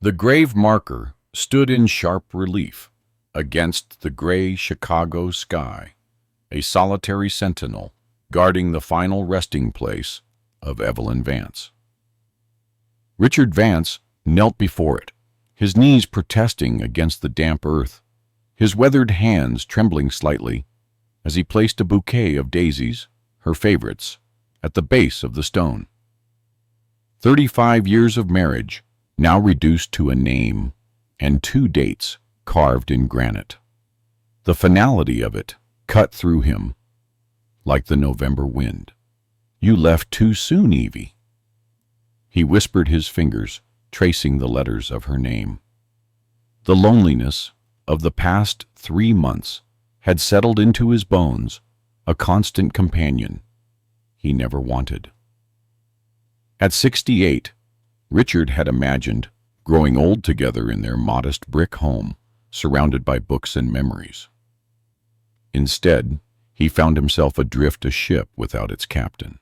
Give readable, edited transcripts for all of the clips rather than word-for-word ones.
The grave marker stood in sharp relief against the gray Chicago sky, a solitary sentinel guarding the final resting place of Evelyn Vance. Richard Vance knelt before it, his knees protesting against the damp earth, his weathered hands trembling slightly as he placed a bouquet of daisies, her favorites, at the base of the stone. 35 years of marriage, now reduced to a name and 2 dates carved in granite. The finality of it cut through him like the November wind. "You left too soon, Evie." He whispered, his fingers tracing the letters of her name. The loneliness of the past 3 months had settled into his bones, a constant companion he never wanted. At 68, Richard had imagined growing old together in their modest brick home, surrounded by books and memories. Instead, he found himself adrift a ship without its captain.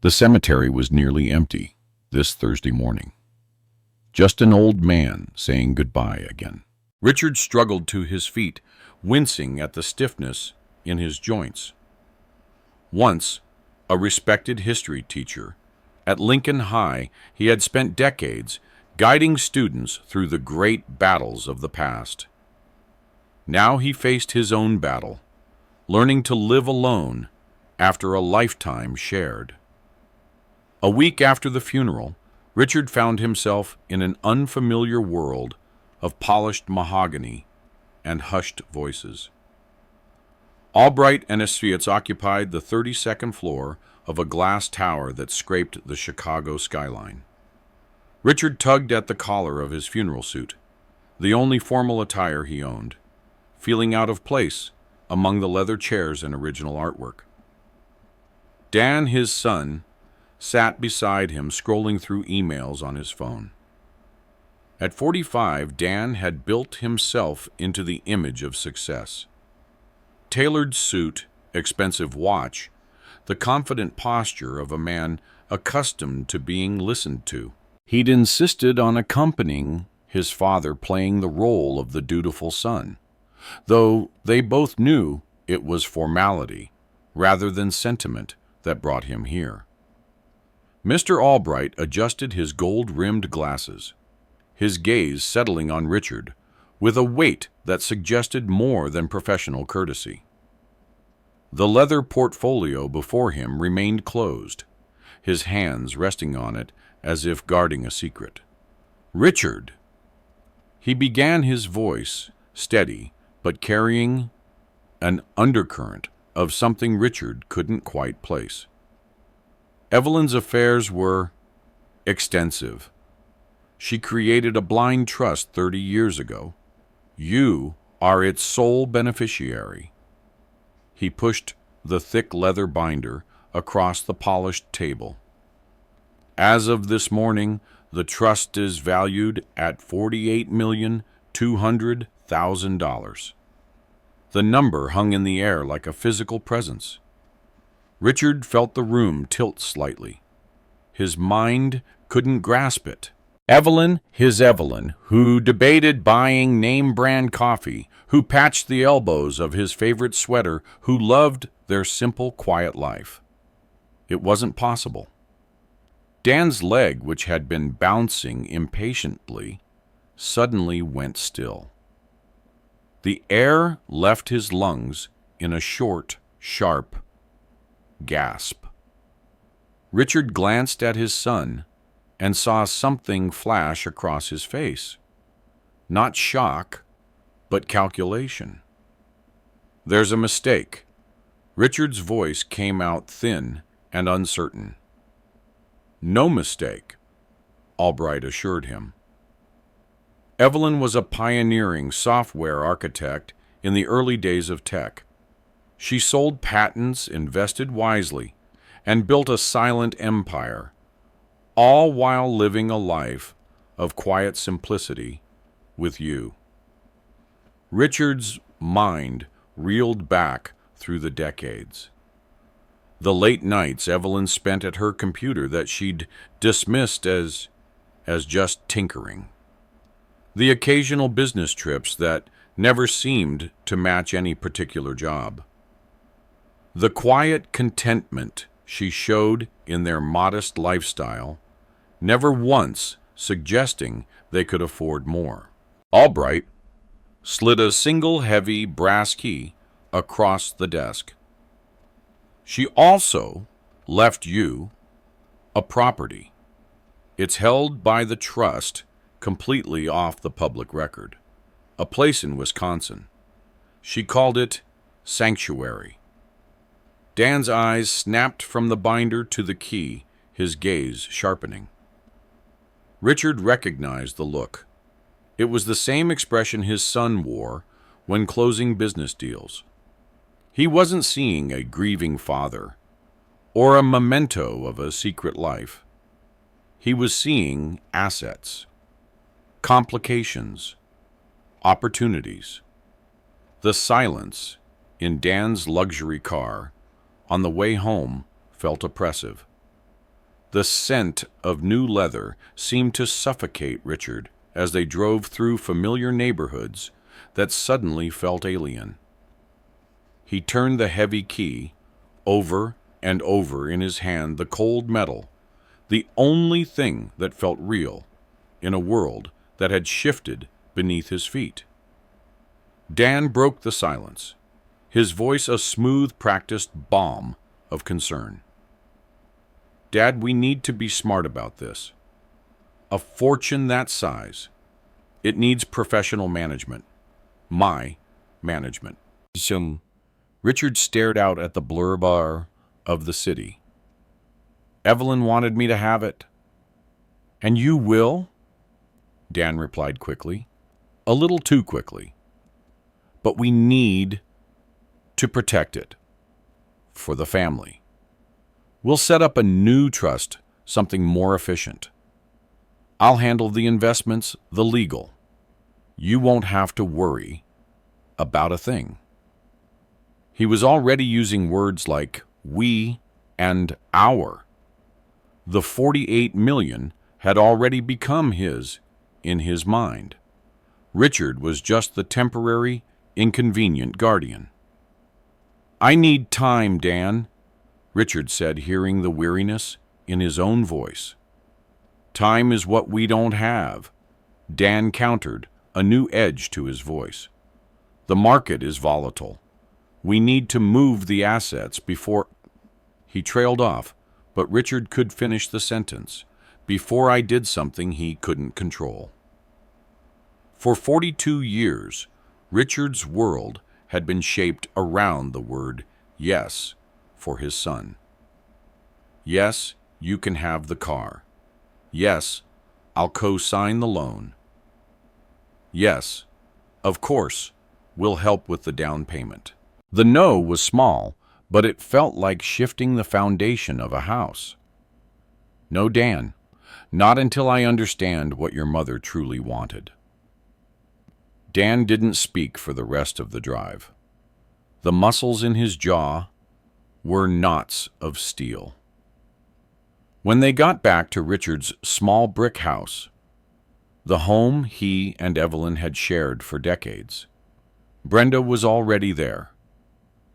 The cemetery was nearly empty this Thursday morning. Just an old man saying goodbye again. Richard struggled to his feet, wincing at the stiffness in his joints. Once a respected history teacher, at Lincoln High, he had spent decades guiding students through the great battles of the past. Now he faced his own battle, learning to live alone after a lifetime shared. A week after the funeral, Richard found himself in an unfamiliar world of polished mahogany and hushed voices. Albright and Associates occupied the 32nd floor of a glass tower that scraped the Chicago skyline. Richard tugged at the collar of his funeral suit, the only formal attire he owned, feeling out of place among the leather chairs and original artwork. Dan, his son, sat beside him, scrolling through emails on his phone. At 45, Dan had built himself into the image of success. Tailored suit, expensive watch, the confident posture of a man accustomed to being listened to. He'd insisted on accompanying his father, playing the role of the dutiful son, though they both knew it was formality rather than sentiment that brought him here. Mr. Albright adjusted his gold-rimmed glasses, his gaze settling on Richard with a weight that suggested more than professional courtesy. The leather portfolio before him remained closed, his hands resting on it as if guarding a secret. "Richard," he began, his voice steady but carrying an undercurrent of something Richard couldn't quite place. Evelyn's affairs were extensive. She created a blind trust 30 years ago. You are its sole beneficiary. He pushed the thick leather binder across the polished table. As of this morning, the trust is valued at $48,200,000. The number hung in the air like a physical presence. Richard felt the room tilt slightly. His mind couldn't grasp it. Evelyn, his Evelyn, who debated buying name-brand coffee, who patched the elbows of his favorite sweater, who loved their simple, quiet life. It wasn't possible. Dan's leg, which had been bouncing impatiently, suddenly went still. The air left his lungs in a short, sharp gasp. Richard glanced at his son and saw something flash across his face. Not shock, but calculation. "There's a mistake." Richard's voice came out thin and uncertain. "No mistake," Albright assured him. Evelyn was a pioneering software architect in the early days of tech. She sold patents, invested wisely, and built a silent empire, all while living a life of quiet simplicity with you. Richard's mind reeled back through the decades. The late nights Evelyn spent at her computer that she'd dismissed as as just tinkering. The occasional business trips that never seemed to match any particular job. The quiet contentment she showed in their modest lifestyle, never once suggesting they could afford more. Albright slid a single heavy brass key across the desk. She also left you a property. It's held by the trust, completely off the public record. A place in Wisconsin. She called it Sanctuary. Dan's eyes snapped from the binder to the key, his gaze sharpening. Richard recognized the look. It was the same expression his son wore when closing business deals. He wasn't seeing a grieving father or a memento of a secret life. He was seeing assets, complications, opportunities. The silence in Dan's luxury car on the way home felt oppressive. The scent of new leather seemed to suffocate Richard as they drove through familiar neighborhoods that suddenly felt alien. He turned the heavy key over and over in his hand, the cold metal, the only thing that felt real in a world that had shifted beneath his feet. Dan broke the silence, his voice a smooth, practiced bomb of concern. Dad, we need to be smart about this. A fortune that size, it needs professional management. My management. Richard stared out at the blur bar of the city. Evelyn wanted me to have it. And you will? Dan replied quickly, a little too quickly. But we need to protect it for the family. We'll set up a new trust, something more efficient. I'll handle the investments, the legal. You won't have to worry about a thing. He was already using words like we and our. The 48 million had already become his in his mind. Richard was just the temporary, inconvenient guardian. I need time, Dan, Richard said, hearing the weariness in his own voice. Time is what we don't have, Dan countered, a new edge to his voice. The market is volatile. We need to move the assets before... He trailed off, but Richard could finish the sentence. Before I did something he couldn't control. For 42 years, Richard's world had been shaped around the word yes for his son. Yes, you can have the car. Yes, I'll co-sign the loan. Yes, of course, we'll help with the down payment. The no was small, but it felt like shifting the foundation of a house. No, Dan, not until I understand what your mother truly wanted. Dan didn't speak for the rest of the drive. The muscles in his jaw were knots of steel. When they got back to Richard's small brick house, the home he and Evelyn had shared for decades, Brenda was already there.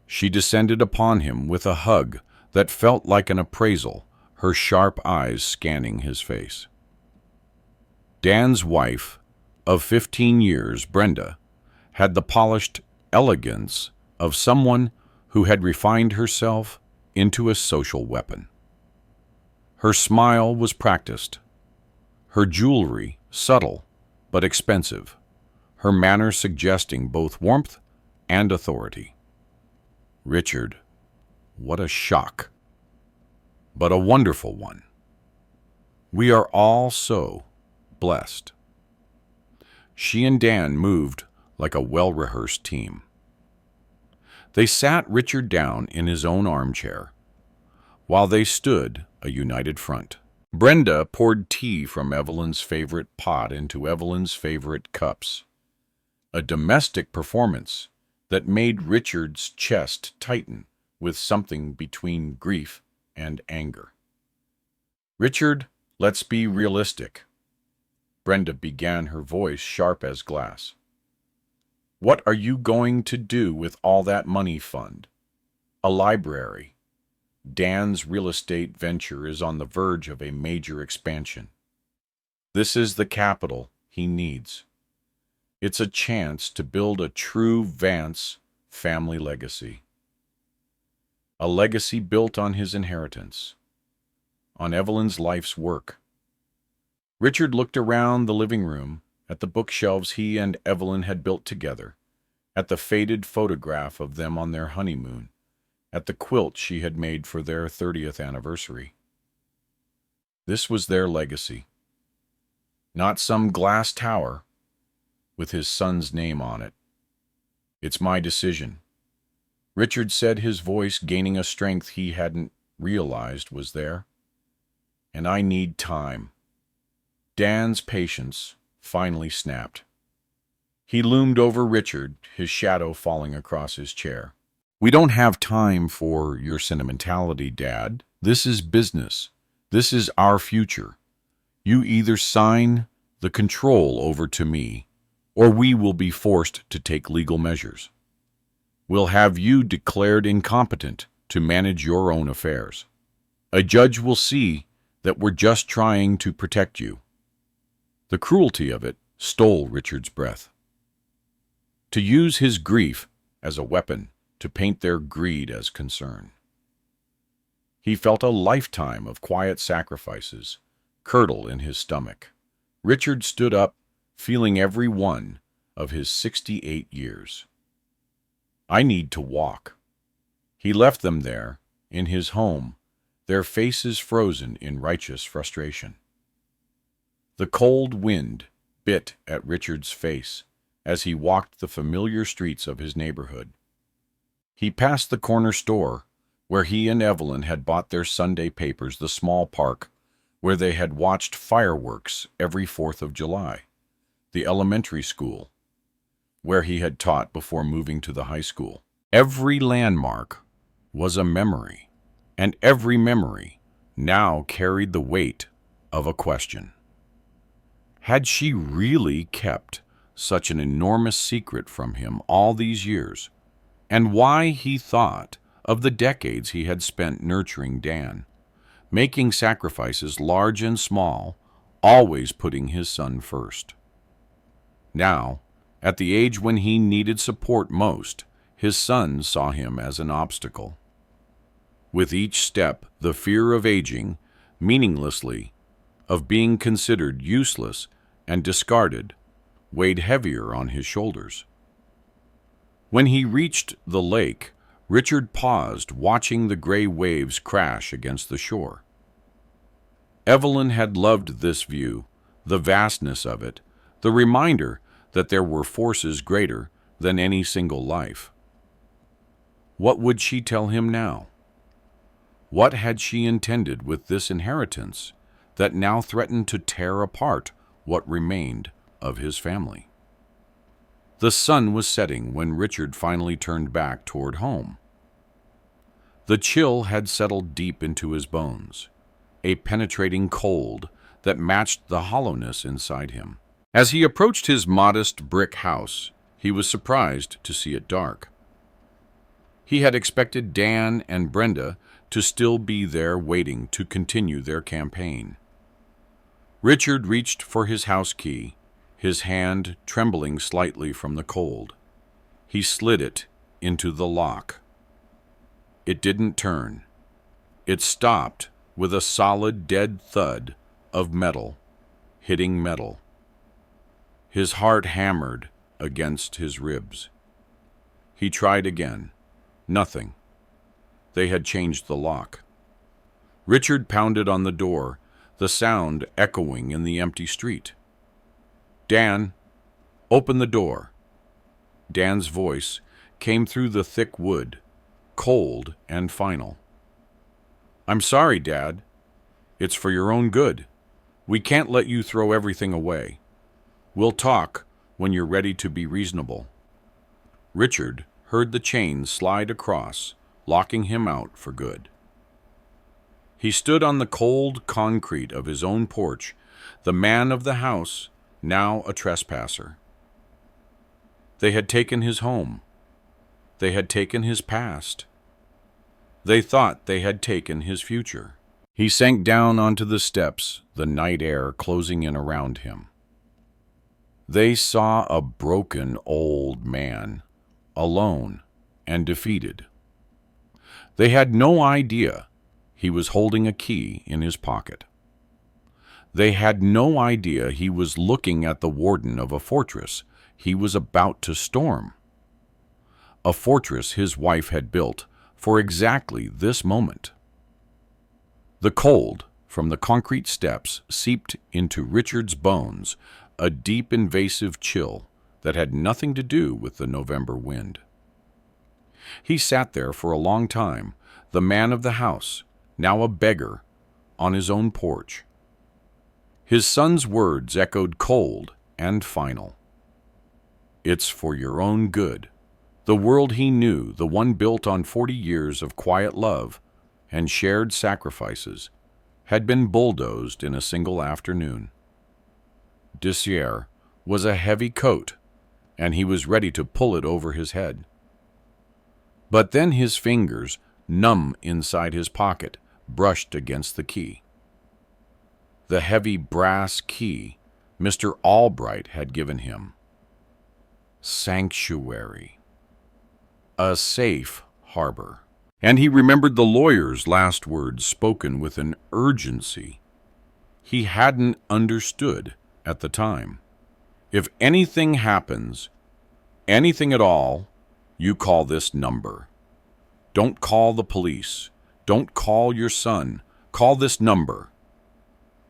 She descended upon him with a hug that felt like an appraisal, her sharp eyes scanning his face. Dan's wife of 15 years, Brenda, had the polished elegance of someone who had refined herself into a social weapon. Her smile was practiced, her jewelry subtle but expensive, her manner suggesting both warmth and authority. Richard, what a shock, but a wonderful one. We are all so blessed. She and Dan moved like a well-rehearsed team. They sat Richard down in his own armchair, while they stood a united front. Brenda poured tea from Evelyn's favorite pot into Evelyn's favorite cups, a domestic performance that made Richard's chest tighten with something between grief and anger. Richard, let's be realistic. Brenda began, her voice sharp as glass. "What are you going to do with all that money fund? A library. Dan's real estate venture is on the verge of a major expansion. This is the capital he needs. It's a chance to build a true Vance family legacy. A legacy built on his inheritance, on Evelyn's life's work." Richard looked around the living room, at the bookshelves he and Evelyn had built together, at the faded photograph of them on their honeymoon, at the quilt she had made for their 30th anniversary. This was their legacy. Not some glass tower with his son's name on it. "It's my decision," Richard said, his voice gaining a strength he hadn't realized was there. "And I need time." Dan's patience finally snapped. He loomed over Richard, his shadow falling across his chair. "We don't have time for your sentimentality, Dad. This is business. This is our future. You either sign the control over to me, or we will be forced to take legal measures. We'll have you declared incompetent to manage your own affairs. A judge will see that we're just trying to protect you." The cruelty of it stole Richard's breath. To use his grief as a weapon to paint their greed as concern. He felt a lifetime of quiet sacrifices curdle in his stomach. Richard stood up, feeling every one of his 68 years. "I need to walk." He left them there, in his home, their faces frozen in righteous frustration. The cold wind bit at Richard's face as he walked the familiar streets of his neighborhood. He passed the corner store where he and Evelyn had bought their Sunday papers, the small park where they had watched fireworks every 4th of July, the elementary school where he had taught before moving to the high school. Every landmark was a memory, and every memory now carried the weight of a question. Had she really kept such an enormous secret from him all these years? And why, he thought of the decades he had spent nurturing Dan, making sacrifices large and small, always putting his son first. Now, at the age when he needed support most, his son saw him as an obstacle. With each step, the fear of aging meaninglessly, of being considered useless and discarded, weighed heavier on his shoulders. When he reached the lake, Richard paused, watching the gray waves crash against the shore. Evelyn had loved this view, the vastness of it, the reminder that there were forces greater than any single life. What would she tell him now? What had she intended with this inheritance that now threatened to tear apart what remained of his family? The sun was setting when Richard finally turned back toward home. The chill had settled deep into his bones, a penetrating cold that matched the hollowness inside him. As he approached his modest brick house, he was surprised to see it dark. He had expected Dan and Brenda to still be there waiting to continue their campaign. Richard reached for his house key, his hand trembling slightly from the cold. He slid it into the lock. It didn't turn. It stopped with a solid, dead thud of metal hitting metal. His heart hammered against his ribs. He tried again. Nothing. They had changed the lock. Richard pounded on the door, the sound echoing in the empty street. "Dan, open the door." Dan's voice came through the thick wood, cold and final. "I'm sorry, Dad. It's for your own good. We can't let you throw everything away. We'll talk when you're ready to be reasonable." Richard heard the chain slide across, locking him out for good. He stood on the cold concrete of his own porch, the man of the house now a trespasser. They had taken his home. They had taken his past. They thought they had taken his future. He sank down onto the steps, the night air closing in around him. They saw a broken old man, alone and defeated. They had no idea he was holding a key in his pocket. They had no idea he was looking at the warden of a fortress he was about to storm. A fortress his wife had built for exactly this moment. The cold from the concrete steps seeped into Richard's bones, a deep invasive chill that had nothing to do with the November wind. He sat there for a long time, the man of the house, now a beggar, on his own porch. His son's words echoed cold and final. "It's for your own good." The world he knew, the one built on 40 years of quiet love and shared sacrifices, had been bulldozed in a single afternoon. Désir was a heavy coat, and he was ready to pull it over his head. But then his fingers, numb inside his pocket, brushed against the key. The heavy brass key Mr. Albright had given him. Sanctuary. A safe harbor. And he remembered the lawyer's last words spoken with an urgency he hadn't understood at the time. If anything happens, anything at all, you call this number. Don't call the police. Don't call your son. Call this number.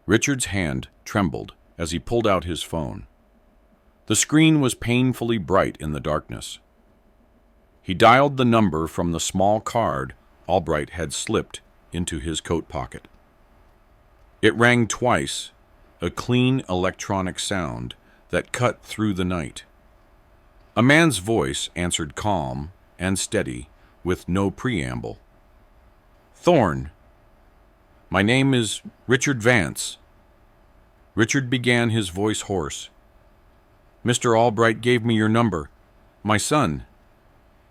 Richard's hand trembled as he pulled out his phone. The screen was painfully bright in the darkness. He dialed the number from the small card Albright had slipped into his coat pocket. It rang twice, a clean electronic sound that cut through the night. A man's voice answered calm and steady, with no preamble. "Thorne. My name is Richard Vance." Richard began, his voice hoarse. "Mr. Albright gave me your number. My son.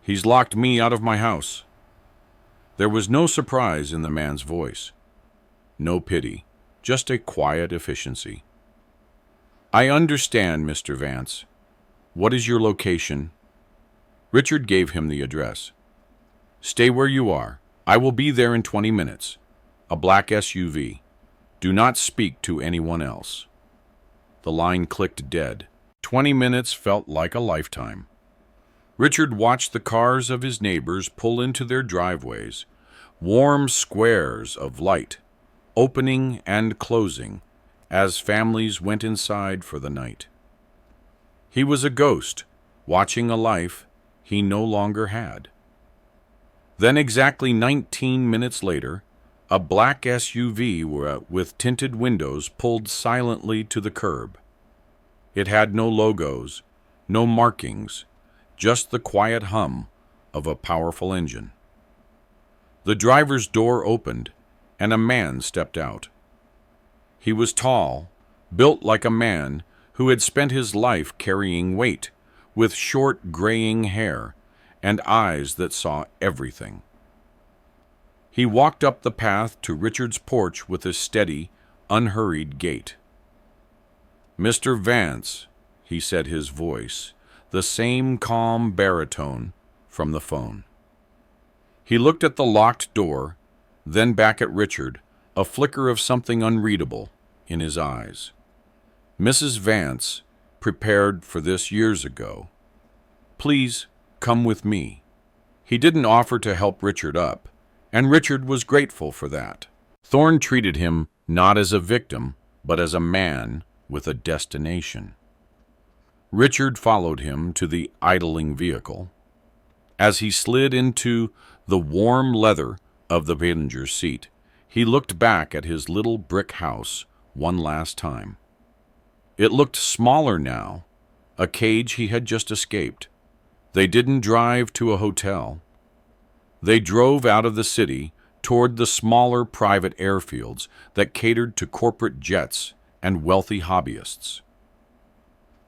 He's locked me out of my house." There was no surprise in the man's voice. No pity, just a quiet efficiency. "I understand, Mr. Vance. What is your location?" Richard gave him the address. "Stay where you are. I will be there in 20 minutes. A black SUV. Do not speak to anyone else." The line clicked dead. 20 minutes felt like a lifetime. Richard watched the cars of his neighbors pull into their driveways, warm squares of light, opening and closing as families went inside for the night. He was a ghost, watching a life he no longer had. Then exactly 19 minutes later, a black SUV with tinted windows pulled silently to the curb. It had no logos, no markings, just the quiet hum of a powerful engine. The driver's door opened, and a man stepped out. He was tall, built like a man who had spent his life carrying weight, with short graying hair and eyes that saw everything. He walked up the path to Richard's porch with a steady, unhurried gait. "Mr. Vance," he said, his voice the same calm baritone from the phone. He looked at the locked door, then back at Richard, a flicker of something unreadable in his eyes. "Mrs. Vance prepared for this years ago. Please come with me." He didn't offer to help Richard up, and Richard was grateful for that. Thorne treated him not as a victim, but as a man with a destination. Richard followed him to the idling vehicle. As he slid into the warm leather of the passenger seat, he looked back at his little brick house one last time. It looked smaller now, a cage he had just escaped. They didn't drive to a hotel. They drove out of the city toward the smaller private airfields that catered to corporate jets and wealthy hobbyists.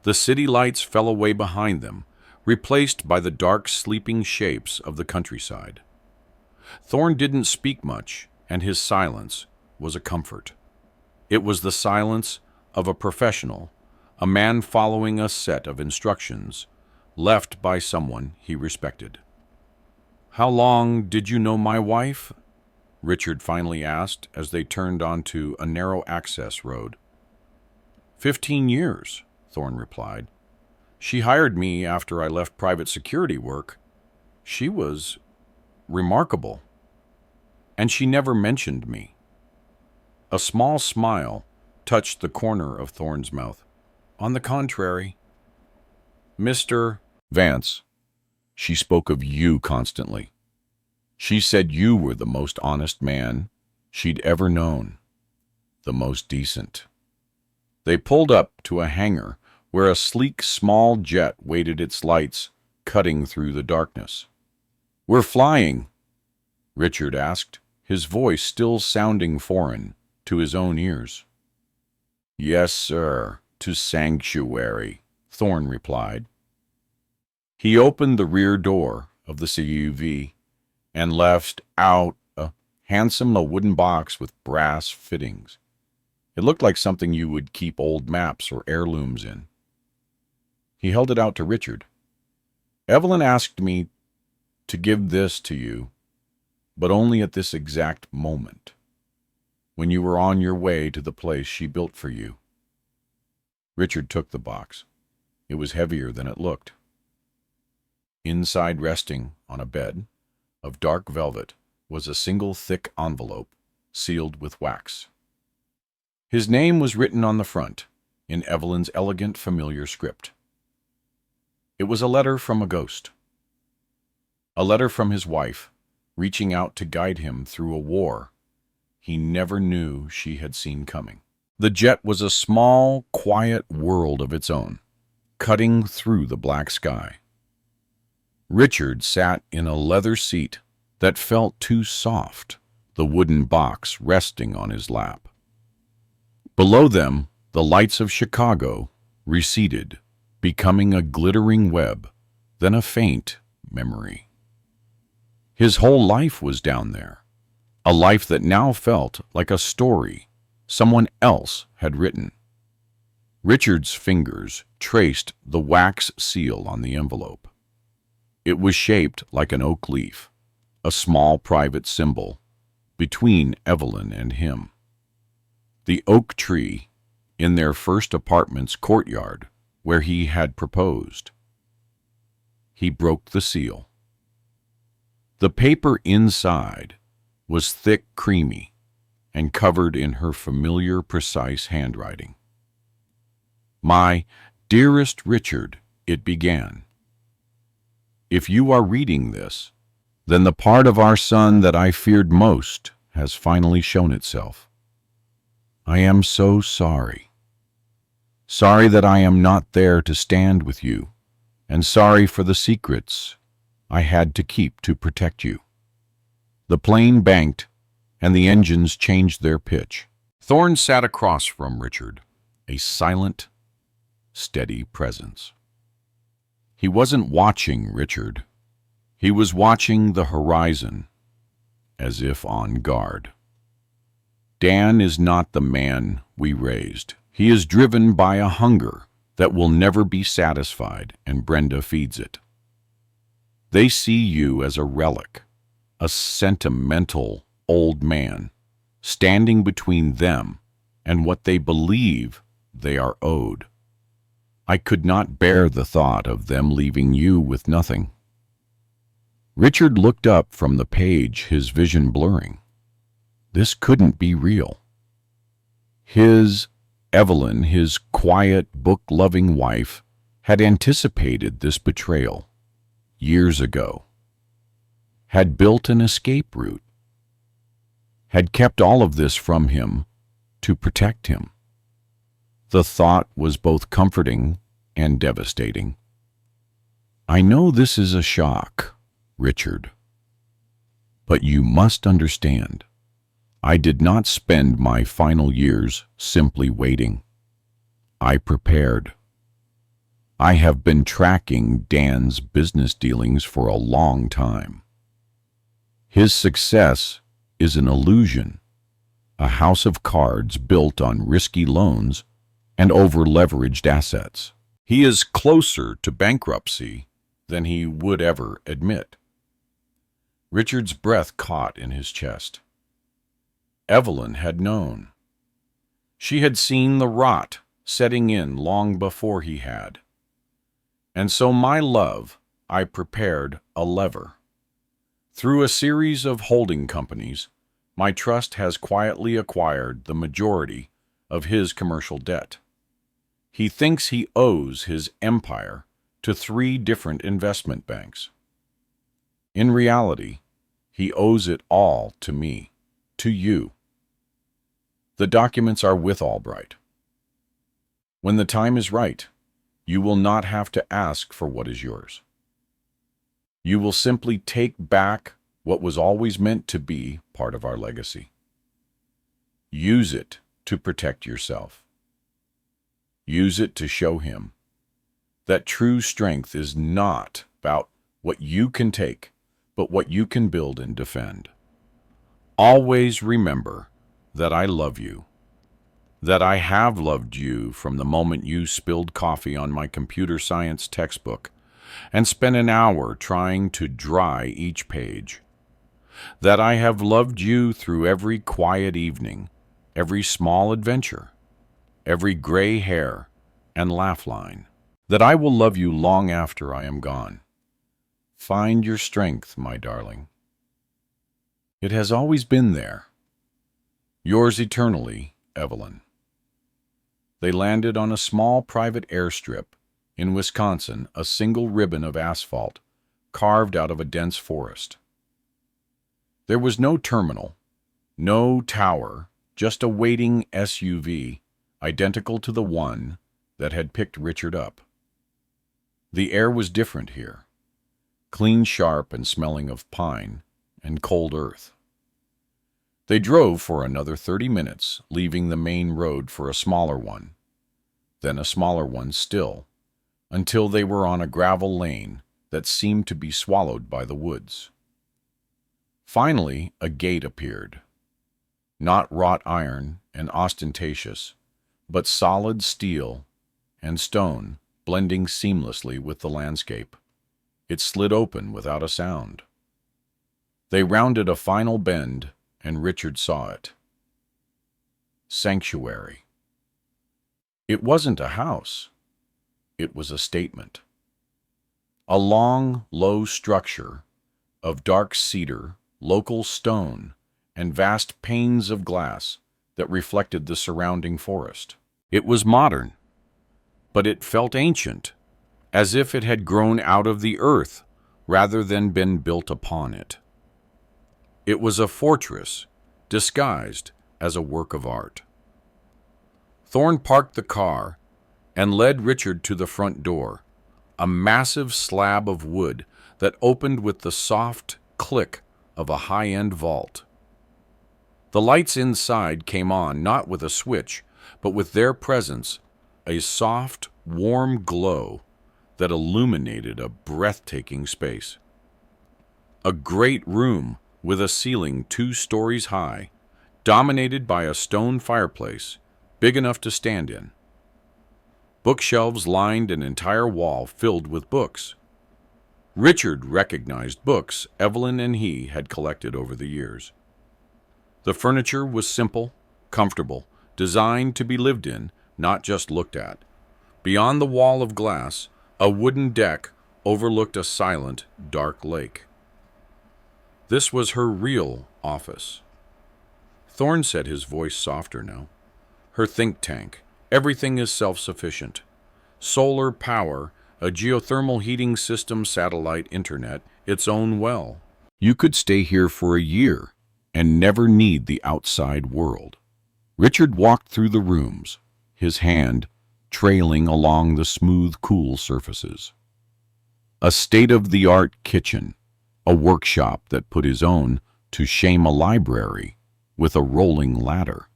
The city lights fell away behind them, replaced by the dark, sleeping shapes of the countryside. Thorn didn't speak much, and his silence was a comfort. It was the silence of a professional, a man following a set of instructions left by someone he respected. "How long did you know my wife?" Richard finally asked as they turned onto a narrow access road. 15 years, Thorn replied. "She hired me after I left private security work. She was remarkable, and she never mentioned me." A small smile touched the corner of Thorn's mouth. "On the contrary, Mr. Vance, she spoke of you constantly. She said you were the most honest man she'd ever known, the most decent." They pulled up to a hangar where a sleek small jet waited, its lights cutting through the darkness. "We're flying?" Richard asked, his voice still sounding foreign to his own ears. "Yes, sir, to Sanctuary," Thorn replied. He opened the rear door of the CUV and left out a handsome wooden box with brass fittings. It looked like something you would keep old maps or heirlooms in. He held it out to Richard. "Evelyn asked me to give this to you, but only at this exact moment, when you were on your way to the place she built for you." Richard took the box. It was heavier than it looked. Inside, resting on a bed of dark velvet, was a single thick envelope sealed with wax. His name was written on the front, in Evelyn's elegant, familiar script. It was a letter from a ghost. A letter from his wife, reaching out to guide him through a war he never knew she had seen coming. The jet was a small, quiet world of its own, cutting through the black sky. Richard sat in a leather seat that felt too soft, the wooden box resting on his lap. Below them, the lights of Chicago receded, becoming a glittering web, then a faint memory. His whole life was down there, a life that now felt like a story someone else had written. Richard's fingers traced the wax seal on the envelope. It was shaped like an oak leaf, a small private symbol between Evelyn and him. The oak tree in their first apartment's courtyard where he had proposed. He broke the seal. The paper inside was thick, creamy, and covered in her familiar, precise handwriting. "My dearest Richard," it began. "If you are reading this, then the part of our son that I feared most has finally shown itself. I am so sorry. Sorry that I am not there to stand with you, and sorry for the secrets I had to keep to protect you." The plane banked, and the engines changed their pitch. Thorn sat across from Richard, a silent, steady presence. He wasn't watching Richard. He was watching the horizon, as if on guard. "Dan is not the man we raised. He is driven by a hunger that will never be satisfied, and Brenda feeds it. They see you as a relic, a sentimental old man, standing between them and what they believe they are owed. I could not bear the thought of them leaving you with nothing." Richard looked up from the page, his vision blurring. This couldn't be real. Evelyn, his quiet, book-loving wife, had anticipated this betrayal years ago, had built an escape route, had kept all of this from him to protect him. The thought was both comforting and devastating. "I know this is a shock, Richard, but you must understand. I did not spend my final years simply waiting. I prepared. I have been tracking Dan's business dealings for a long time. His success is an illusion, a house of cards built on risky loans and over-leveraged assets. He is closer to bankruptcy than he would ever admit. Richard's breath caught in his chest. Evelyn had known. She had seen the rot setting in long before he had. And so, my love, I prepared a lever. Through a series of holding companies, my trust has quietly acquired the majority of his commercial debt. He thinks he owes his empire to 3 different investment banks. In reality, he owes it all to me, to you. The documents are with Albright. When the time is right, you will not have to ask for what is yours. You will simply take back what was always meant to be part of our legacy. Use it to protect yourself. Use it to show him that true strength is not about what you can take, but what you can build and defend. Always remember that I love you, that I have loved you from the moment you spilled coffee on my computer science textbook and spent an hour trying to dry each page, that I have loved you through every quiet evening, every small adventure, every gray hair and laugh line, that I will love you long after I am gone. Find your strength, my darling. It has always been there. Yours eternally, Evelyn. They landed on a small private airstrip in Wisconsin, a single ribbon of asphalt carved out of a dense forest. There was no terminal, no tower, just a waiting SUV, identical to the one that had picked Richard up. The air was different here, clean, sharp, and smelling of pine and cold earth. They drove for another 30 minutes, leaving the main road for a smaller one, then a smaller one still, until they were on a gravel lane that seemed to be swallowed by the woods. Finally, a gate appeared, not wrought iron and ostentatious, but solid steel and stone blending seamlessly with the landscape. It slid open without a sound. They rounded a final bend, and Richard saw it. Sanctuary. It wasn't a house. It was a statement. A long, low structure of dark cedar, local stone, and vast panes of glass that reflected the surrounding forest. It was modern, but it felt ancient, as if it had grown out of the earth rather than been built upon it. It was a fortress disguised as a work of art. Thorne parked the car and led Richard to the front door, a massive slab of wood that opened with the soft click of a high-end vault. The lights inside came on not with a switch, but with their presence, a soft, warm glow that illuminated a breathtaking space. A great room with a ceiling 2 stories high, dominated by a stone fireplace big enough to stand in. Bookshelves lined an entire wall filled with books. Richard recognized books Evelyn and he had collected over the years. The furniture was simple, comfortable, designed to be lived in, not just looked at. Beyond the wall of glass, a wooden deck overlooked a silent, dark lake. This was her real office. Thorne said, his voice softer now. Her think tank. Everything is self-sufficient. Solar power, a geothermal heating system, satellite internet, its own well. You could stay here for a year and never need the outside world. Richard walked through the rooms, his hand trailing along the smooth, cool surfaces. A state-of-the-art kitchen, a workshop that put his own to shame, a library with a rolling ladder.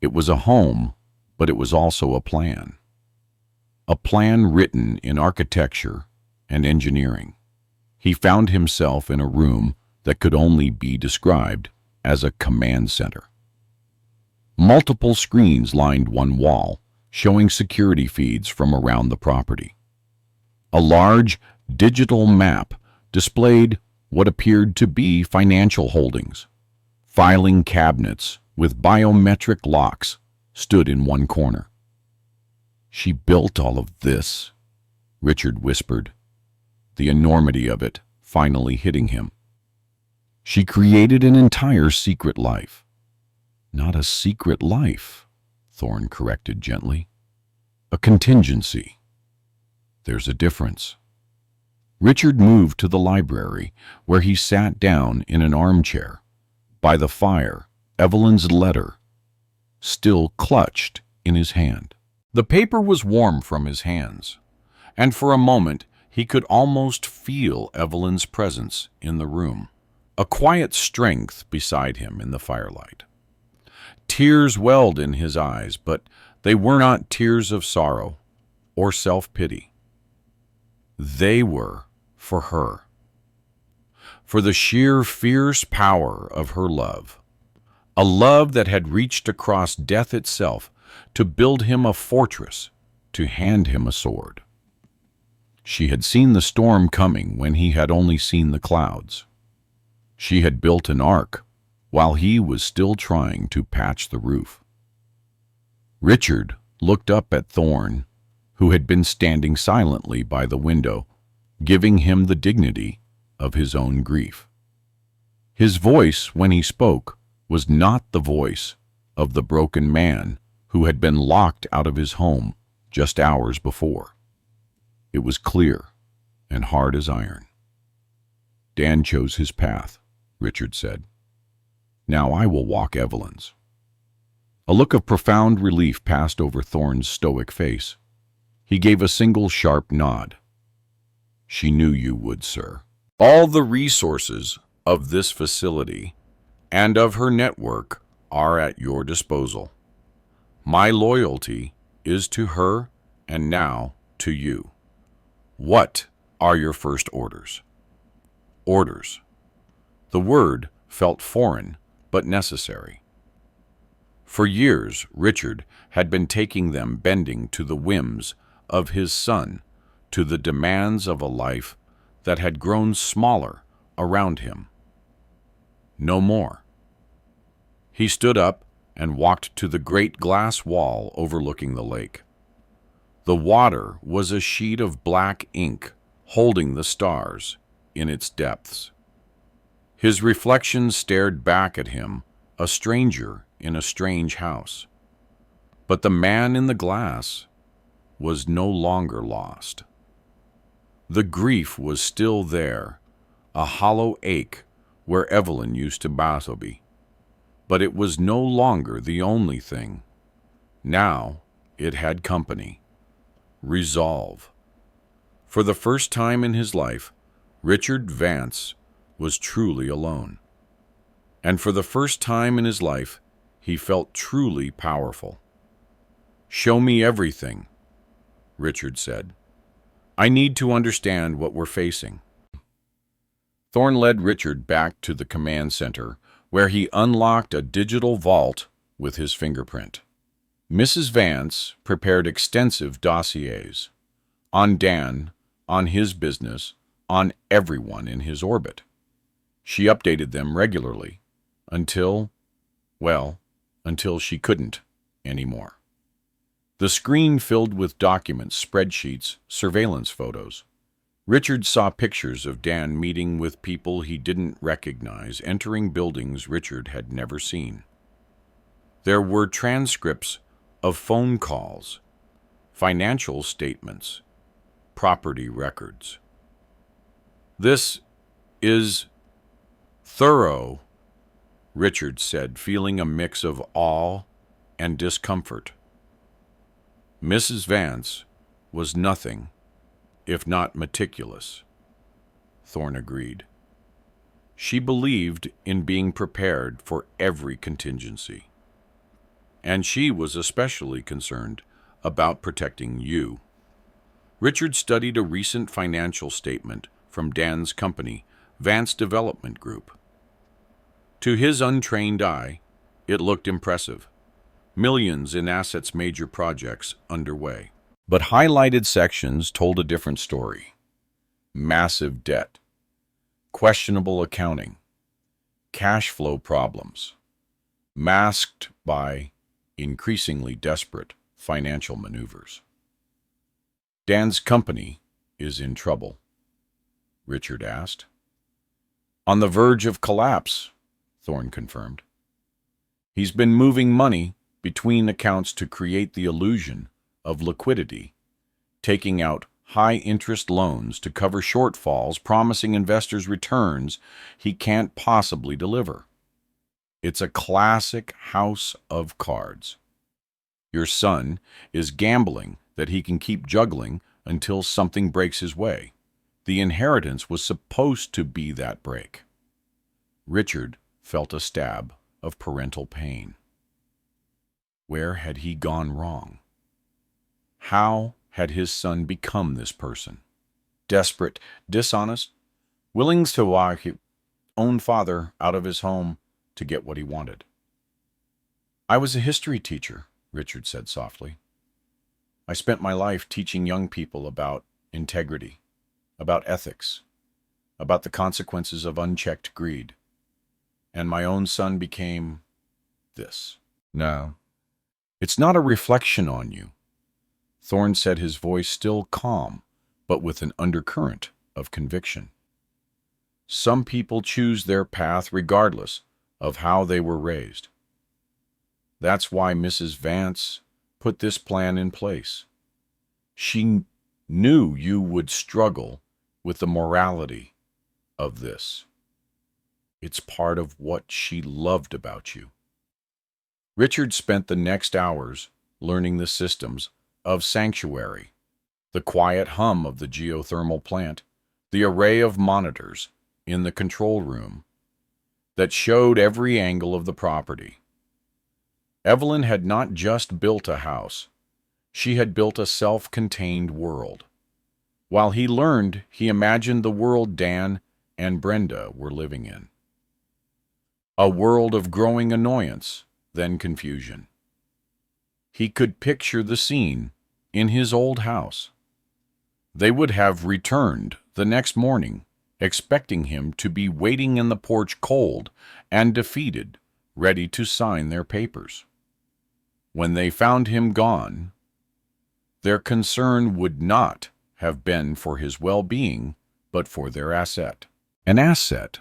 It was a home, but it was also a plan. a plan written in architecture and engineering. He found himself in a room that could only be described as a command center. Multiple screens lined one wall, showing security feeds from around the property. A large digital map displayed what appeared to be financial holdings. Filing cabinets with biometric locks stood in one corner. "She built all of this," Richard whispered, the enormity of it finally hitting him. "She created an entire secret life." "Not a secret life," Thorne corrected gently. "A contingency. There's a difference." Richard moved to the library, where he sat down in an armchair. By the fire, Evelyn's letter still clutched in his hand. The paper was warm from his hands, and for a moment he could almost feel Evelyn's presence in the room, a quiet strength beside him in the firelight. Tears welled in his eyes, but they were not tears of sorrow or self-pity. They were for her, for the sheer fierce power of her love, a love that had reached across death itself to build him a fortress, to hand him a sword. She had seen the storm coming when he had only seen the clouds. She had built an ark while he was still trying to patch the roof. Richard looked up at Thorne, who had been standing silently by the window, giving him the dignity of his own grief. His voice, when he spoke, was not the voice of the broken man who had been locked out of his home just hours before. It was clear and hard as iron. "Dan chose his path," Richard said. "Now I will walk Evelyn's." A look of profound relief passed over Thorne's stoic face. He gave a single sharp nod. "She knew you would, sir. All the resources of this facility and of her network are at your disposal. My loyalty is to her and now to you. What are your first orders?" Orders. The word felt foreign but necessary. For years, Richard had been taking them, bending to the whims of his son, to the demands of a life that had grown smaller around him. No more. He stood up and walked to the great glass wall overlooking the lake. The water was a sheet of black ink holding the stars in its depths. His reflection stared back at him, a stranger in a strange house. But the man in the glass was no longer lost. The grief was still there, a hollow ache where Evelyn used to be. But it was no longer the only thing. Now it had company. Resolve. For the first time in his life, Richard Vance was truly alone. And for the first time in his life, he felt truly powerful. "Show me everything," Richard said. "I need to understand what we're facing." Thorne led Richard back to the command center, where he unlocked a digital vault with his fingerprint. Mrs. Vance prepared extensive dossiers on Dan, on his business, on everyone in his orbit. She updated them regularly until she couldn't anymore. The screen filled with documents, spreadsheets, surveillance photos. Richard saw pictures of Dan meeting with people he didn't recognize, entering buildings Richard had never seen. There were transcripts of phone calls, financial statements, property records. "This is thorough," Richard said, feeling a mix of awe and discomfort. Mrs. Vance was nothing if not meticulous, Thorne agreed. She believed in being prepared for every contingency. And she was especially concerned about protecting you. Richard studied a recent financial statement from Dan's company, Vance Development Group. To his untrained eye, it looked impressive. Millions in assets, major projects underway. But highlighted sections told a different story. Massive debt, questionable accounting, cash flow problems, masked by increasingly desperate financial maneuvers. Dan's company is in trouble, Richard asked. On the verge of collapse, Thorne confirmed. He's been moving money between accounts to create the illusion of liquidity, taking out high-interest loans to cover shortfalls, promising investors returns he can't possibly deliver. It's a classic house of cards. Your son is gambling that he can keep juggling until something breaks his way. The inheritance was supposed to be that break. Richard felt a stab of parental pain. Where had he gone wrong? How had his son become this person? Desperate, dishonest, willing to walk his own father out of his home to get what he wanted. I was a history teacher, Richard said softly. I spent my life teaching young people about integrity, about ethics, about the consequences of unchecked greed. And my own son became this. No, it's not a reflection on you, Thorne said, his voice still calm, but with an undercurrent of conviction. Some people choose their path regardless of how they were raised. That's why Mrs. Vance put this plan in place. She knew you would struggle with the morality of this. It's part of what she loved about you. Richard spent the next hours learning the systems of sanctuary, the quiet hum of the geothermal plant, the array of monitors in the control room that showed every angle of the property. Evelyn had not just built a house, she had built a self-contained world. While he learned, he imagined the world Dan and Brenda were living in. A world of growing annoyance, then confusion. He could picture the scene in his old house. They would have returned the next morning, expecting him to be waiting in the porch cold and defeated, ready to sign their papers. When they found him gone, their concern would not have been for his well-being, but for their asset. An asset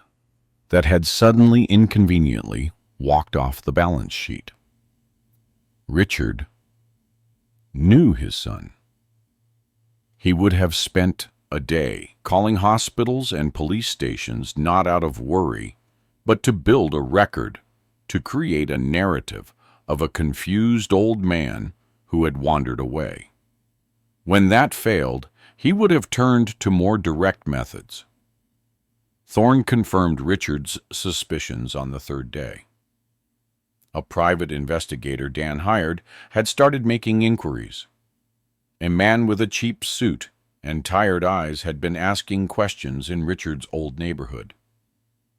that had suddenly, inconveniently, walked off the balance sheet. Richard knew his son. He would have spent a day calling hospitals and police stations not out of worry, but to build a record, to create a narrative of a confused old man who had wandered away. When that failed, he would have turned to more direct methods. Thorne confirmed Richard's suspicions on the third day. A private investigator Dan hired had started making inquiries. A man with a cheap suit and tired eyes had been asking questions in Richard's old neighborhood.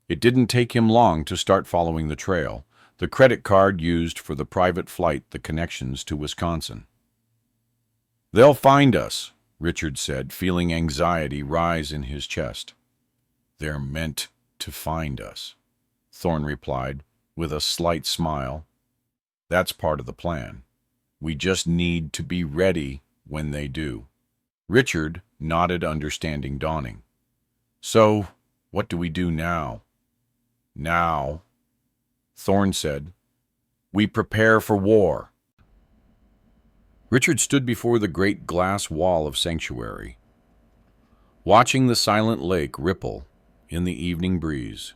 It didn't take him long to start following the trail, the credit card used for the private flight, the connections to Wisconsin. "They'll find us," Richard said, feeling anxiety rise in his chest. "They're meant to find us," Thorne replied, with a slight smile. "That's part of the plan. We just need to be ready when they do." Richard nodded, understanding dawning. "So, what do we do now?" "Now," Thorne said, "we prepare for war." Richard stood before the great glass wall of sanctuary, watching the silent lake ripple in the evening breeze.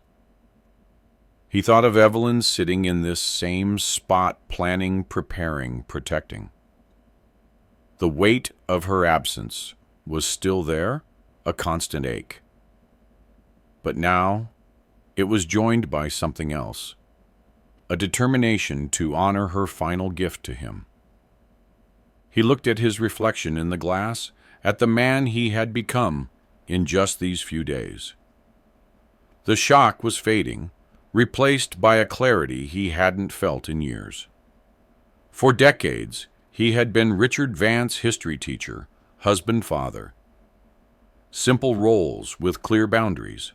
He thought of Evelyn sitting in this same spot, planning, preparing, protecting. The weight of her absence was still there, a constant ache. But now it was joined by something else, a determination to honor her final gift to him. He looked at his reflection in the glass at the man he had become in just these few days. The shock was fading, replaced by a clarity he hadn't felt in years. For decades, he had been Richard Vance's history teacher, husband-father. Simple roles with clear boundaries.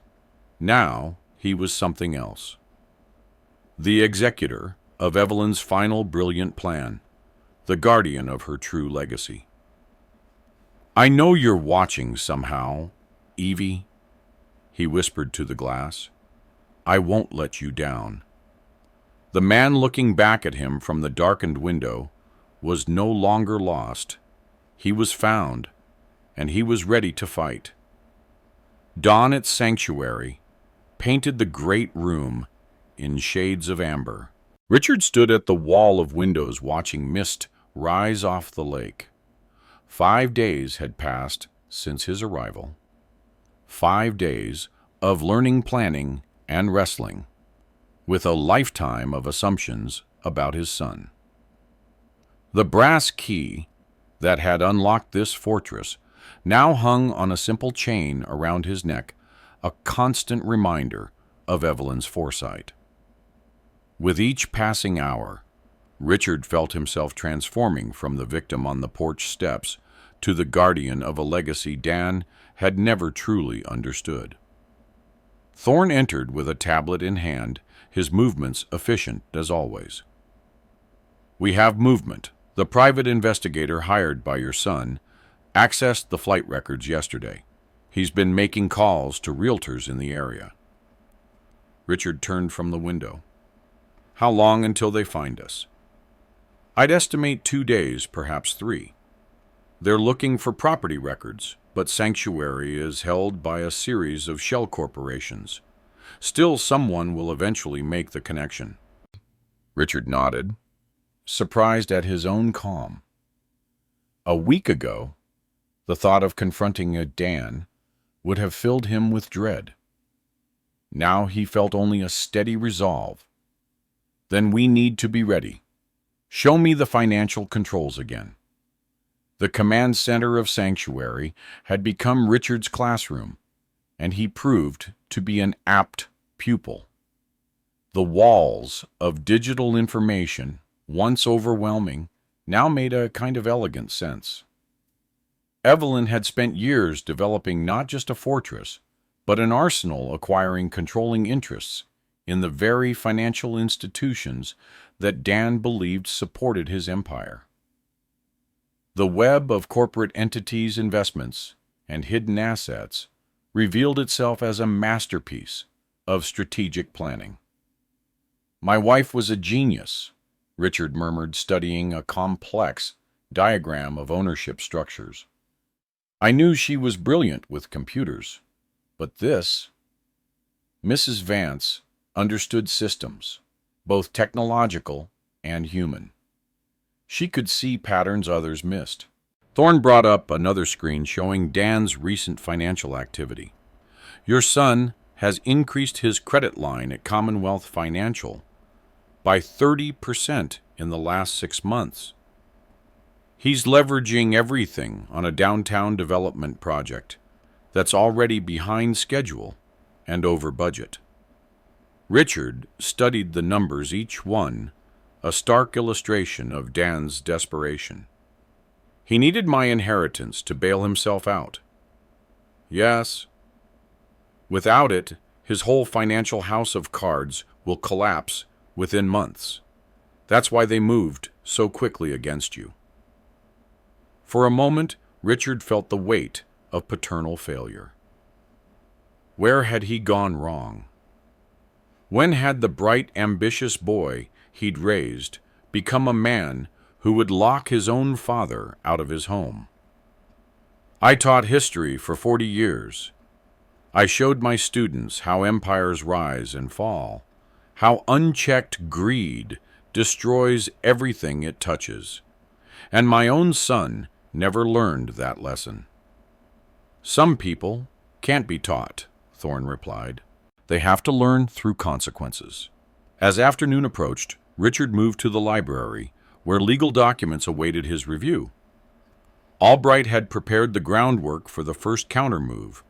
Now he was something else. The executor of Evelyn's final brilliant plan, the guardian of her true legacy. "I know you're watching somehow, Evie," he whispered to the glass. "I won't let you down." The man looking back at him from the darkened window was no longer lost. He was found, and he was ready to fight. Dawn at Sanctuary painted the great room in shades of amber. Richard stood at the wall of windows watching mist rise off the lake. 5 days had passed since his arrival. 5 days of learning, planning, and wrestling, with a lifetime of assumptions about his son. The brass key that had unlocked this fortress now hung on a simple chain around his neck, a constant reminder of Evelyn's foresight. With each passing hour, Richard felt himself transforming from the victim on the porch steps to the guardian of a legacy Dan had never truly understood. Thorne entered with a tablet in hand, his movements efficient as always. "We have movement. The private investigator hired by your son accessed the flight records yesterday. He's been making calls to realtors in the area." Richard turned from the window. "How long until they find us?" "I'd estimate 2 days, perhaps 3. They're looking for property records, but Sanctuary is held by a series of shell corporations. Still, someone will eventually make the connection." Richard nodded, surprised at his own calm. A week ago, the thought of confronting a Dan would have filled him with dread. Now he felt only a steady resolve. "Then we need to be ready. Show me the financial controls again." The command center of Sanctuary had become Richard's classroom, and he proved to be an apt pupil. The walls of digital information, once overwhelming, now made a kind of elegant sense. Evelyn had spent years developing not just a fortress, but an arsenal acquiring controlling interests in the very financial institutions that Dan believed supported his empire. The web of corporate entities, investments, and hidden assets revealed itself as a masterpiece of strategic planning. "My wife was a genius," Richard murmured, studying a complex diagram of ownership structures. "I knew she was brilliant with computers, but this..." Mrs. Vance understood systems, both technological and human. She could see patterns others missed. Thorne brought up another screen showing Dan's recent financial activity. "Your son has increased his credit line at Commonwealth Financial by 30% in the last 6 months. He's leveraging everything on a downtown development project that's already behind schedule and over budget." Richard studied the numbers, each one a stark illustration of Dan's desperation. "He needed my inheritance to bail himself out." "Yes. Without it, his whole financial house of cards will collapse within months. That's why they moved so quickly against you." For a moment, Richard felt the weight of paternal failure. Where had he gone wrong? When had the bright, ambitious boy he'd raised become a man who would lock his own father out of his home? "I taught history for 40 years. I showed my students how empires rise and fall, how unchecked greed destroys everything it touches. And my own son never learned that lesson." "Some people can't be taught," Thorne replied. "They have to learn through consequences." As afternoon approached, Richard moved to the library, where legal documents awaited his review. Albright had prepared the groundwork for the first countermove,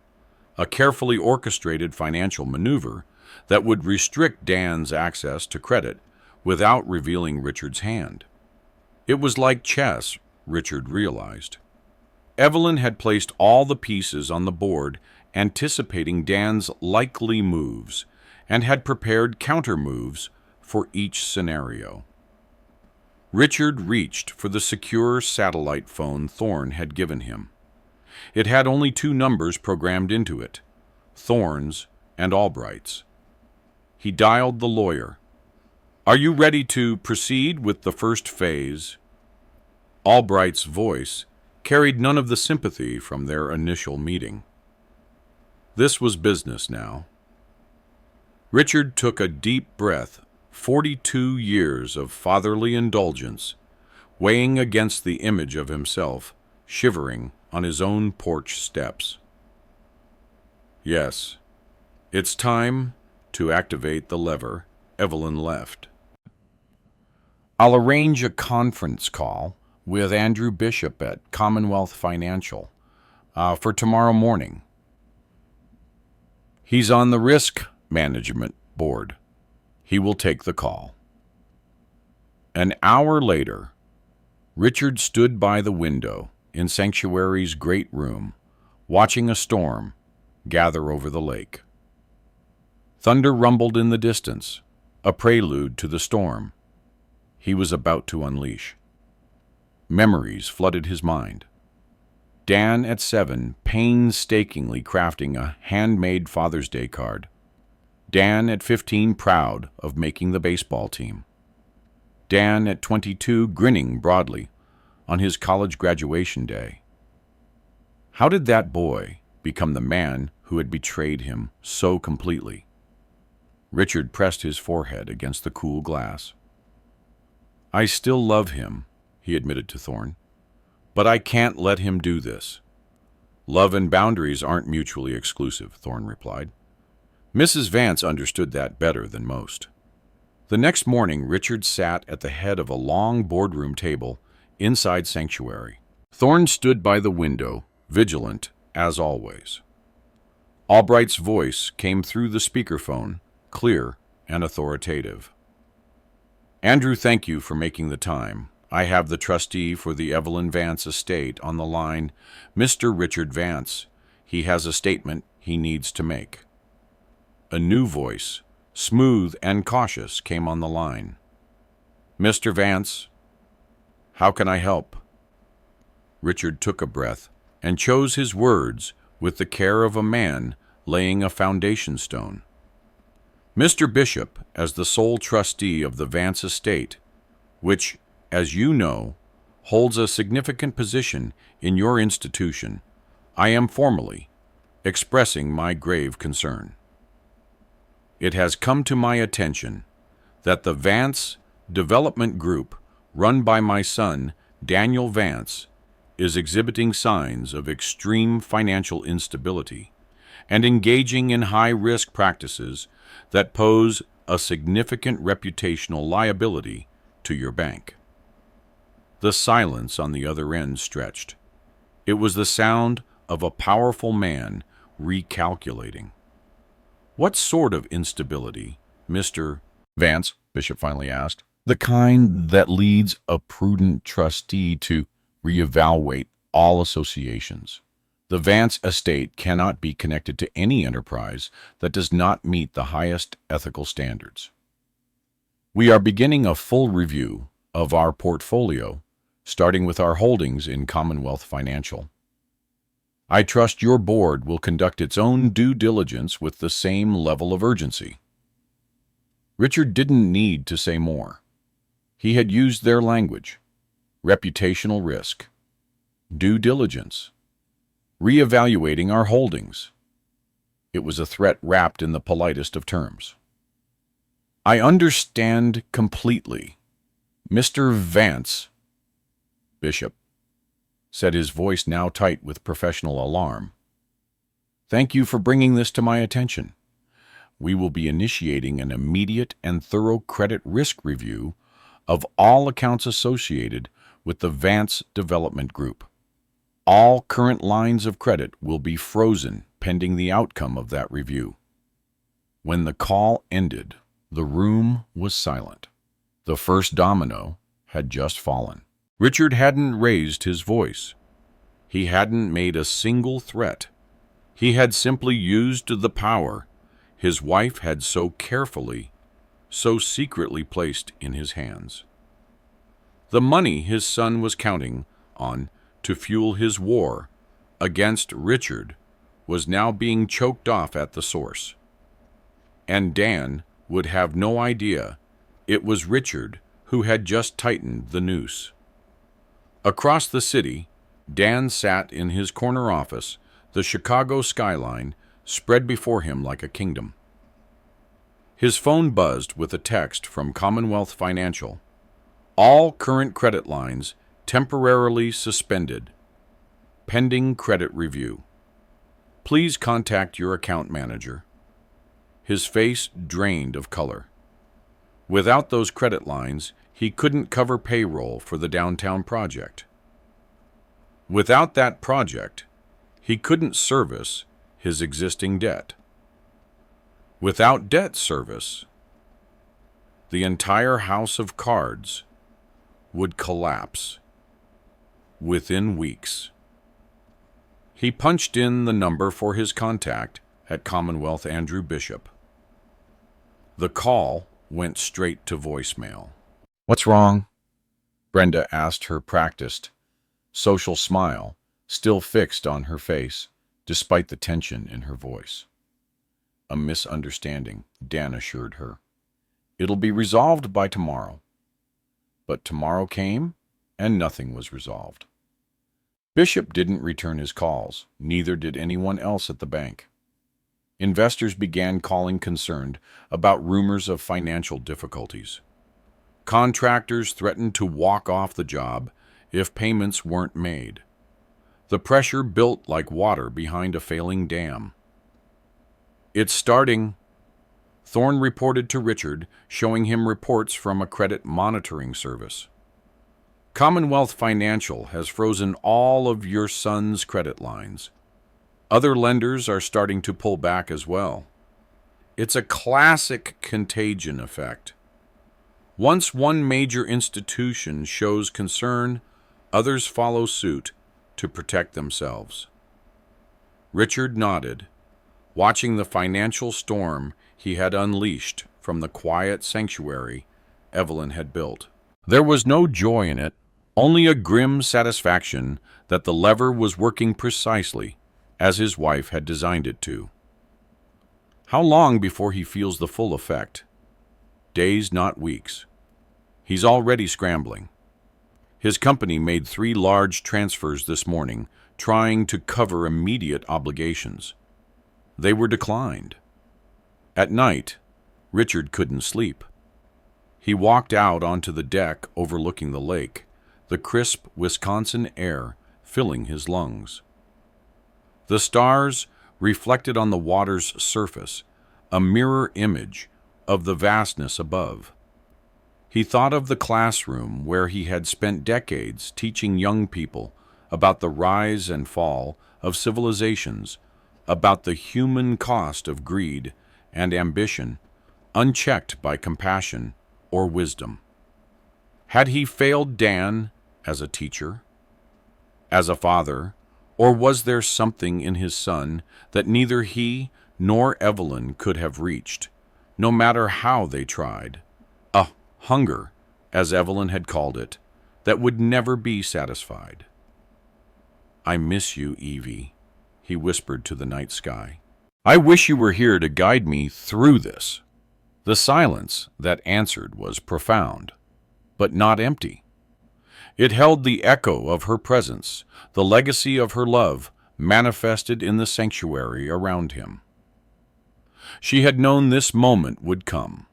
a carefully orchestrated financial maneuver that would restrict Dan's access to credit without revealing Richard's hand. It was like chess, Richard realized. Evelyn had placed all the pieces on the board, anticipating Dan's likely moves, and had prepared counter-moves for each scenario. Richard reached for the secure satellite phone Thorne had given him. It had only 2 numbers programmed into it, Thorne's and Albright's. He dialed the lawyer. "Are you ready to proceed with the first phase?" Albright's voice carried none of the sympathy from their initial meeting. This was business now. Richard took a deep breath, 42 years of fatherly indulgence, weighing against the image of himself, shivering on his own porch steps. "Yes, it's time to activate the lever." Evelyn left. "I'll arrange a conference call with Andrew Bishop at Commonwealth Financial for tomorrow morning. He's on the risk management board. He will take the call." An hour later, Richard stood by the window in Sanctuary's great room, watching a storm gather over the lake. Thunder rumbled in the distance, a prelude to the storm he was about to unleash. Memories flooded his mind. Dan at 7, painstakingly crafting a handmade Father's Day card. Dan at 15, proud of making the baseball team. Dan at 22, grinning broadly on his college graduation day. How did that boy become the man who had betrayed him so completely? Richard pressed his forehead against the cool glass. "I still love him," he admitted to Thorne, "but I can't let him do this." "Love and boundaries aren't mutually exclusive," Thorne replied. Mrs. Vance understood that better than most. The next morning, Richard sat at the head of a long boardroom table inside Sanctuary. Thorne stood by the window, vigilant as always. Albright's voice came through the speakerphone, clear and authoritative. "Andrew, thank you for making the time. I have the trustee for the Evelyn Vance estate on the line, Mr. Richard Vance. He has a statement he needs to make." A new voice, smooth and cautious, came on the line. "Mr. Vance, how can I help?" Richard took a breath and chose his words with the care of a man laying a foundation stone. "Mr. Bishop, as the sole trustee of the Vance estate, which, as you know, holds a significant position in your institution, I am formally expressing my grave concern. It has come to my attention that the Vance Development Group, run by my son, Daniel Vance, is exhibiting signs of extreme financial instability and engaging in high-risk practices that pose a significant reputational liability to your bank." The silence on the other end stretched. It was the sound of a powerful man recalculating. "What sort of instability, Mr. Vance?" Bishop finally asked. "The kind that leads a prudent trustee to reevaluate all associations. The Vance estate cannot be connected to any enterprise that does not meet the highest ethical standards. We are beginning a full review of our portfolio, starting with our holdings in Commonwealth Financial. I trust your board will conduct its own due diligence with the same level of urgency." Richard didn't need to say more. He had used their language: reputational risk, due diligence, reevaluating our holdings. It was a threat wrapped in the politest of terms. "I understand completely. Mr. Vance," Bishop said, his voice now tight with professional alarm. "Thank you for bringing this to my attention. We will be initiating an immediate and thorough credit risk review of all accounts associated with the Vance Development Group. All current lines of credit will be frozen pending the outcome of that review. When the call ended, the room was silent. The first domino had just fallen. Richard hadn't raised his voice. He hadn't made a single threat. He had simply used the power his wife had so carefully, so secretly placed in his hands. The money his son was counting on to fuel his war against Richard was now being choked off at the source. And Dan would have no idea it was Richard who had just tightened the noose. Across the city, Dan sat in his corner office, the Chicago skyline spread before him like a kingdom. His phone buzzed with a text from Commonwealth Financial. All current credit lines temporarily suspended. Pending credit review. Please contact your account manager. His face drained of color. Without those credit lines, he couldn't cover payroll for the downtown project. Without that project, he couldn't service his existing debt. Without debt service, the entire house of cards would collapse within weeks. He punched in the number for his contact at Commonwealth, Andrew Bishop. The call went straight to voicemail. "What's wrong?" Brenda asked, her practiced, social smile still fixed on her face, despite the tension in her voice. "A misunderstanding," Dan assured her. "It'll be resolved by tomorrow." But tomorrow came, and nothing was resolved. Bishop didn't return his calls, neither did anyone else at the bank. Investors began calling concerned about rumors of financial difficulties. Contractors threatened to walk off the job if payments weren't made. The pressure built like water behind a failing dam. "It's starting," Thorne reported to Richard, showing him reports from a credit monitoring service. "Commonwealth Financial has frozen all of your son's credit lines. Other lenders are starting to pull back as well. It's a classic contagion effect. Once one major institution shows concern, others follow suit to protect themselves." Richard nodded, watching the financial storm he had unleashed from the quiet sanctuary Evelyn had built. There was no joy in it, only a grim satisfaction that the lever was working precisely as his wife had designed it to. How long before he feels the full effect? Days, not weeks. He's already scrambling. His company made 3 large transfers this morning, trying to cover immediate obligations. They were declined. At night, Richard couldn't sleep. He walked out onto the deck overlooking the lake, the crisp Wisconsin air filling his lungs. The stars reflected on the water's surface, a mirror image of the vastness above. He thought of the classroom where he had spent decades teaching young people about the rise and fall of civilizations, about the human cost of greed and ambition, unchecked by compassion or wisdom. Had he failed Dan as a teacher, as a father, or was there something in his son that neither he nor Evelyn could have reached, no matter how they tried? A hunger, as Evelyn had called it, that would never be satisfied. "I miss you, Evie," he whispered to the night sky. "I wish you were here to guide me through this." The silence that answered was profound, but not empty. It held the echo of her presence, the legacy of her love manifested in the sanctuary around him. She had known this moment would come.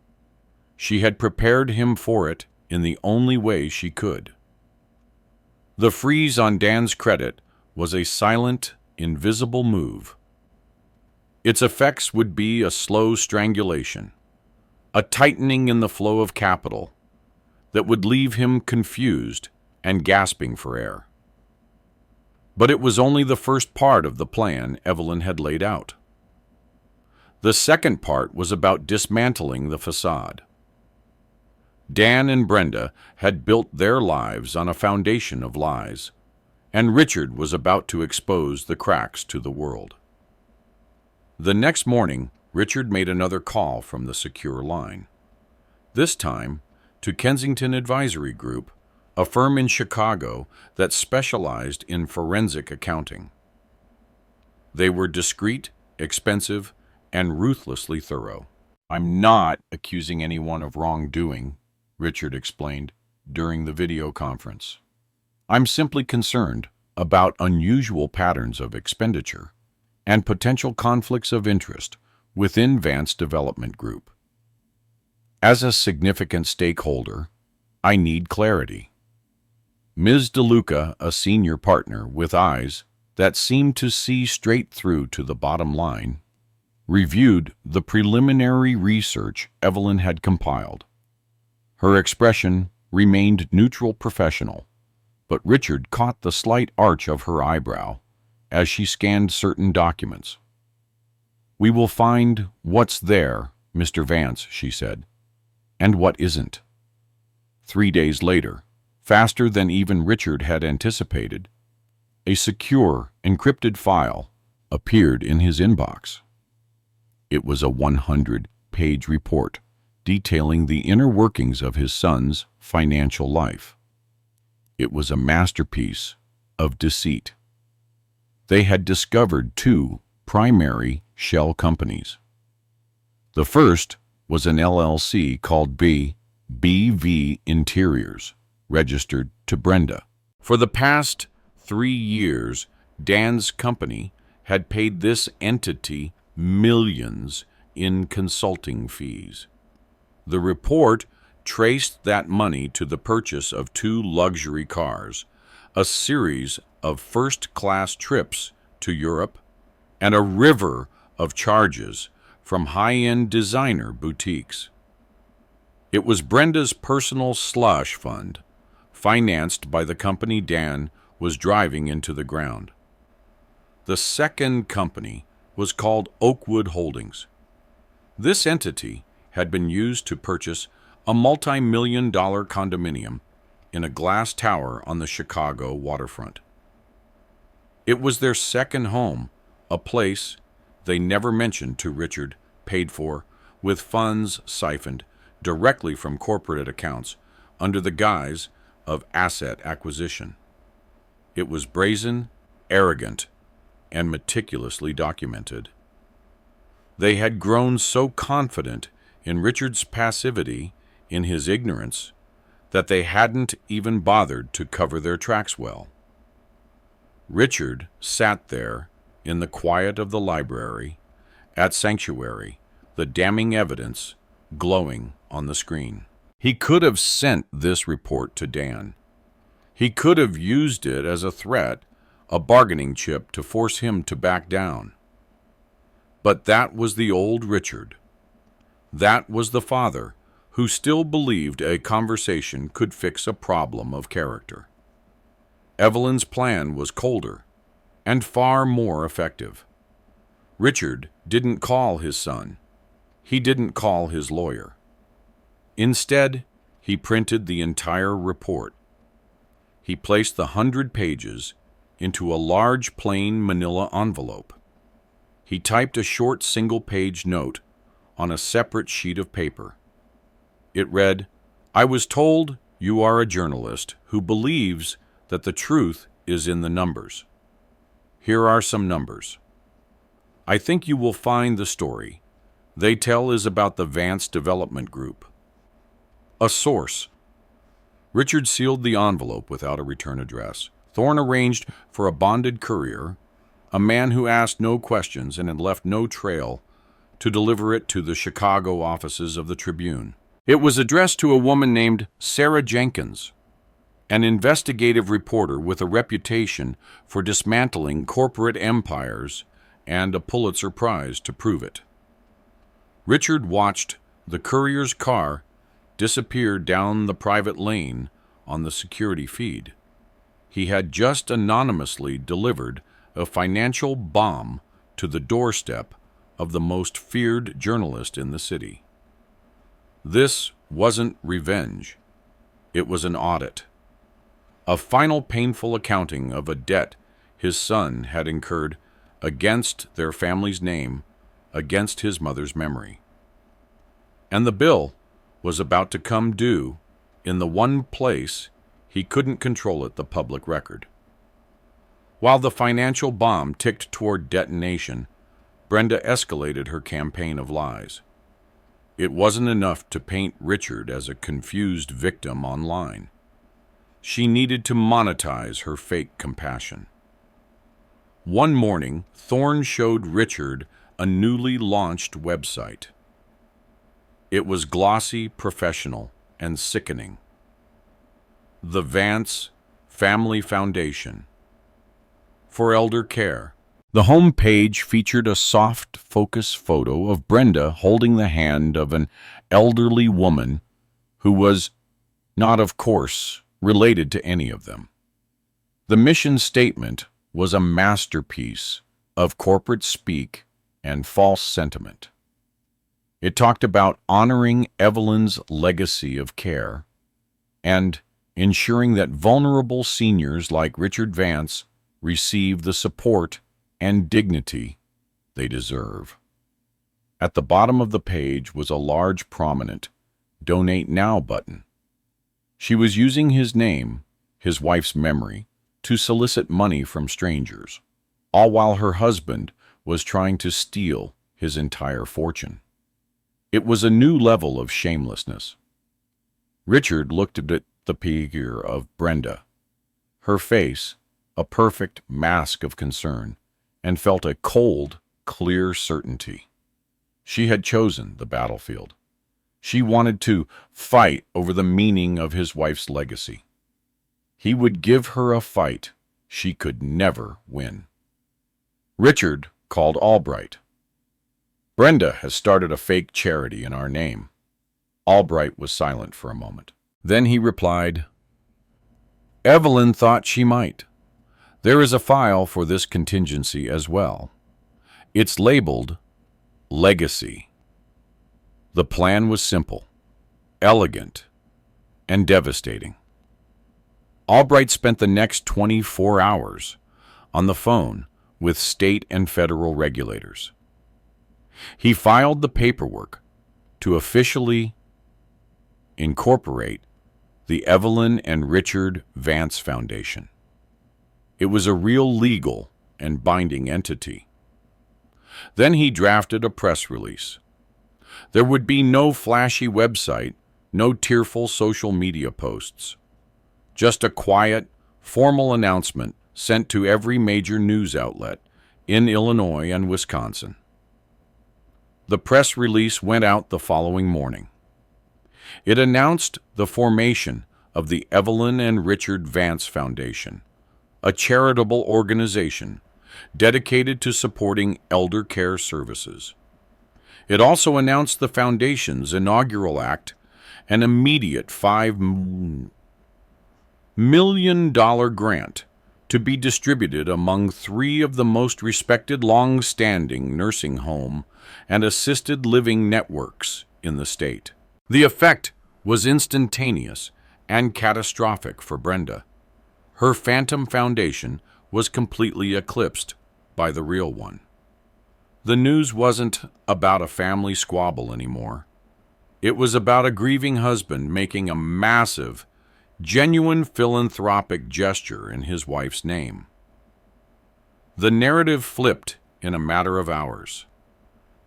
She had prepared him for it in the only way she could. The freeze on Dan's credit was a silent, invisible move. Its effects would be a slow strangulation, a tightening in the flow of capital that would leave him confused and gasping for air. But it was only the first part of the plan Evelyn had laid out. The second part was about dismantling the facade. Dan and Brenda had built their lives on a foundation of lies, and Richard was about to expose the cracks to the world. The next morning, Richard made another call from the secure line. This time, to Kensington Advisory Group, a firm in Chicago that specialized in forensic accounting. They were discreet, expensive, and ruthlessly thorough. "I'm not accusing anyone of wrongdoing," Richard explained during the video conference. "I'm simply concerned about unusual patterns of expenditure and potential conflicts of interest within Vance Development Group. As a significant stakeholder, I need clarity." Ms. DeLuca, a senior partner with eyes that seemed to see straight through to the bottom line, reviewed the preliminary research Evelyn had compiled. Her expression remained neutral professional, but Richard caught the slight arch of her eyebrow as she scanned certain documents. "We will find what's there, Mr. Vance," she said, "and what isn't." 3 days later, faster than even Richard had anticipated, a secure, encrypted file appeared in his inbox. It was a 100-page report detailing the inner workings of his son's financial life. It was a masterpiece of deceit. They had discovered 2 primary shell companies. The first was an LLC called BV Interiors, registered to Brenda. For the past 3 years, Dan's company had paid this entity millions in consulting fees. The report traced that money to the purchase of 2 luxury cars, a series of first-class trips to Europe, and a river of charges from high-end designer boutiques. It was Brenda's personal slush fund, financed by the company Dan was driving into the ground. The second company was called Oakwood Holdings. This entity had been used to purchase a multi-million-dollar condominium in a glass tower on the Chicago waterfront. It was their second home, a place they never mentioned to Richard, paid for, with funds siphoned directly from corporate accounts under the guise of asset acquisition. It was brazen, arrogant, and meticulously documented. They had grown so confident in Richard's passivity, in his ignorance, that they hadn't even bothered to cover their tracks well. Richard sat there in the quiet of the library, at Sanctuary, the damning evidence glowing on the screen. He could have sent this report to Dan. He could have used it as a threat, a bargaining chip to force him to back down. But that was the old Richard. That was the father who still believed a conversation could fix a problem of character. Evelyn's plan was colder and far more effective. Richard didn't call his son. He didn't call his lawyer. Instead, he printed the entire report. He placed the 100 pages into a large plain manila envelope. He typed a short single-page note on a separate sheet of paper. It read, "I was told you are a journalist who believes that the truth is in the numbers. Here are some numbers. I think you will find the story they tell is about the Vance Development Group." A source. Richard sealed the envelope without a return address. Thorne arranged for a bonded courier, a man who asked no questions and had left no trail, to deliver it to the Chicago offices of the Tribune. It was addressed to a woman named Sarah Jenkins, an investigative reporter with a reputation for dismantling corporate empires and a Pulitzer Prize to prove it. Richard watched the courier's car disappear down the private lane on the security feed. he had just anonymously delivered a financial bomb to the doorstep of the most feared journalist in the city. This wasn't revenge. It was an audit. A final painful accounting of a debt his son had incurred against their family's name, against his mother's memory. And the bill was about to come due in the one place he couldn't control it, the public record. While the financial bomb ticked toward detonation, Brenda escalated her campaign of lies. It wasn't enough to paint Richard as a confused victim online. She needed to monetize her fake compassion. One morning, Thorne showed Richard a newly launched website. It was glossy, professional, and sickening. The Vance Family Foundation for Elder Care. The home page featured a soft focus photo of Brenda holding the hand of an elderly woman who was not, of course, related to any of them. The mission statement was a masterpiece of corporate speak and false sentiment. It talked about honoring Evelyn's legacy of care and ensuring that vulnerable seniors like Richard Vance receive the support and dignity they deserve. At the bottom of the page was a large prominent Donate Now button. She was using his name, his wife's memory, to solicit money from strangers, all while her husband was trying to steal his entire fortune. It was a new level of shamelessness. Richard looked at the figure of Brenda, her face a perfect mask of concern, and felt a cold, clear certainty. She had chosen the battlefield. She wanted to fight over the meaning of his wife's legacy. He would give her a fight she could never win. Richard called Albright. Brenda has started a fake charity in our name. Albright was silent for a moment. Then he replied, Evelyn thought she might. There is a file for this contingency as well. It's labeled Legacy. The plan was simple, elegant, and devastating. Albright spent the next 24 hours on the phone with state and federal regulators. He filed the paperwork to officially incorporate the Evelyn and Richard Vance Foundation. It was a real legal and binding entity. Then he drafted a press release. There would be no flashy website, no tearful social media posts. Just a quiet, formal announcement sent to every major news outlet in Illinois and Wisconsin. The press release went out the following morning. It announced the formation of the Evelyn and Richard Vance Foundation, a charitable organization dedicated to supporting elder care services. It also announced the foundation's inaugural act, an immediate $5 million grant to be distributed among 3 of the most respected long-standing nursing home and assisted living networks in the state. The effect was instantaneous and catastrophic for Brenda. Her phantom foundation was completely eclipsed by the real one. The news wasn't about a family squabble anymore. It was about a grieving husband making a massive, genuine philanthropic gesture in his wife's name. The narrative flipped in a matter of hours.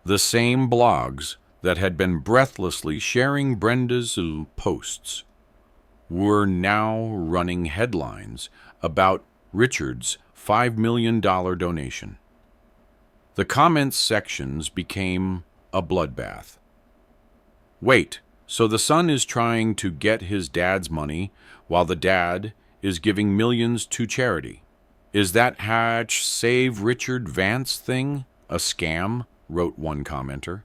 The same blogs that had been breathlessly sharing Brenda's posts were now running headlines about Richard's $5 million donation. The comments sections became a bloodbath. Wait, so the son is trying to get his dad's money while the dad is giving millions to charity. Is that Hatch Save Richard Vance thing a scam? Wrote one commenter.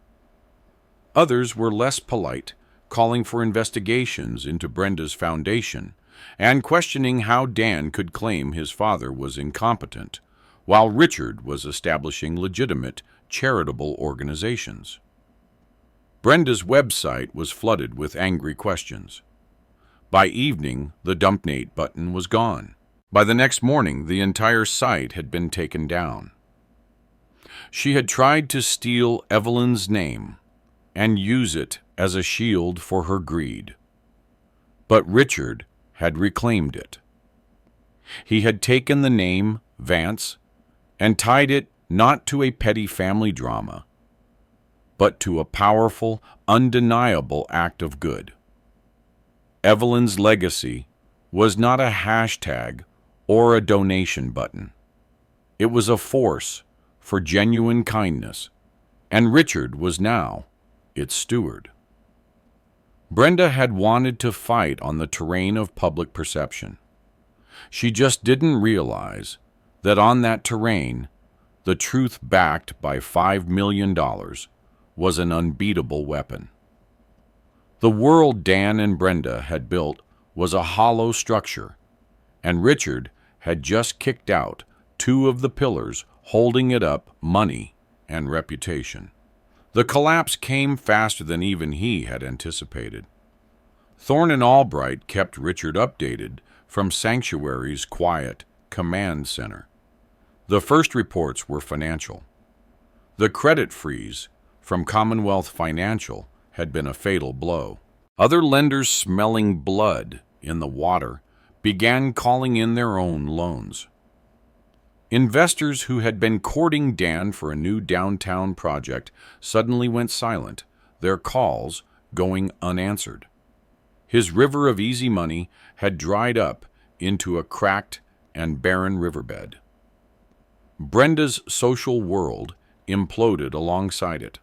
Others were less polite, calling for investigations into Brenda's foundation and questioning how Dan could claim his father was incompetent, while Richard was establishing legitimate charitable organizations. Brenda's website was flooded with angry questions. By evening, the donate button was gone. By the next morning, the entire site had been taken down. She had tried to steal Evelyn's name and use it as a shield for her greed. But Richard had reclaimed it. He had taken the name Vance and tied it not to a petty family drama, but to a powerful, undeniable act of good. Evelyn's legacy was not a hashtag or a donation button. It was a force for genuine kindness, and Richard was now its steward. Brenda had wanted to fight on the terrain of public perception. She just didn't realize that on that terrain, the truth backed by $5 million was an unbeatable weapon. The world Dan and Brenda had built was a hollow structure, and Richard had just kicked out two of the pillars holding it up: money and reputation. The collapse came faster than even he had anticipated. Thorne and Albright kept Richard updated from Sanctuary's quiet command center. The first reports were financial. The credit freeze from Commonwealth Financial had been a fatal blow. Other lenders, smelling blood in the water, began calling in their own loans. Investors who had been courting Dan for a new downtown project suddenly went silent, their calls going unanswered. His river of easy money had dried up into a cracked and barren riverbed. Brenda's social world imploded alongside it.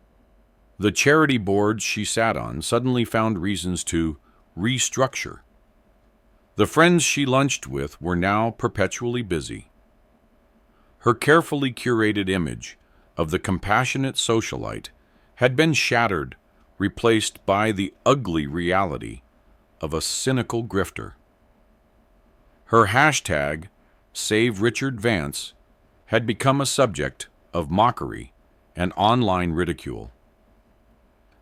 The charity boards she sat on suddenly found reasons to restructure. The friends she lunched with were now perpetually busy. Her carefully curated image of the compassionate socialite had been shattered, replaced by the ugly reality of a cynical grifter. Her hashtag, Save Richard Vance, had become a subject of mockery and online ridicule.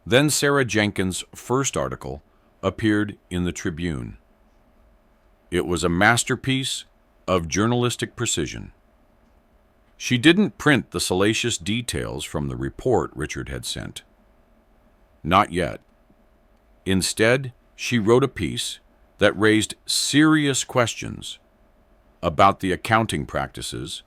Then Sarah Jenkins' first article appeared in the Tribune. It was a masterpiece of journalistic precision. She didn't print the salacious details from the report Richard had sent. Not yet. Instead, she wrote a piece that raised serious questions about the accounting practices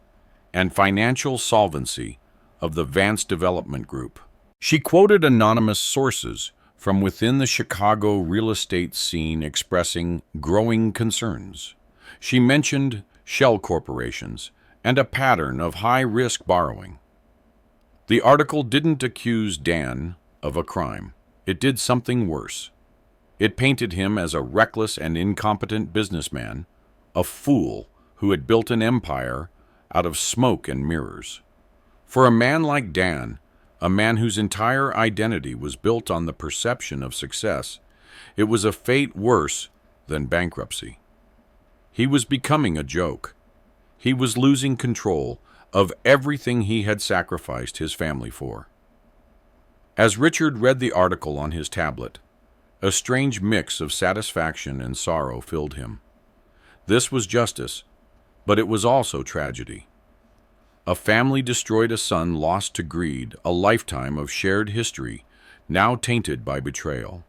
and financial solvency of the Vance Development Group. She quoted anonymous sources from within the Chicago real estate scene expressing growing concerns. She mentioned shell corporations and a pattern of high-risk borrowing. The article didn't accuse Dan of a crime. It did something worse. It painted him as a reckless and incompetent businessman, a fool who had built an empire out of smoke and mirrors. For a man like Dan, a man whose entire identity was built on the perception of success, it was a fate worse than bankruptcy. He was becoming a joke. He was losing control of everything he had sacrificed his family for. As Richard read the article on his tablet, a strange mix of satisfaction and sorrow filled him. This was justice, but it was also tragedy. A family destroyed, a son lost to greed, a lifetime of shared history, now tainted by betrayal.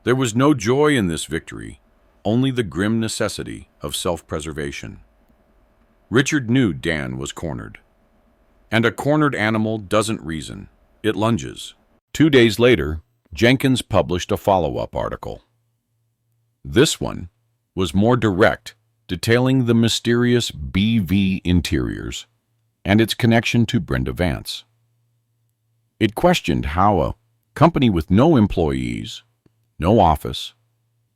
There was no joy in this victory, only the grim necessity of self-preservation. Richard knew Dan was cornered. And a cornered animal doesn't reason, it lunges. 2 days later, Jenkins published a follow-up article. This one was more direct, detailing the mysterious BV Interiors and its connection to Brenda Vance. It questioned how a company with no employees, no office,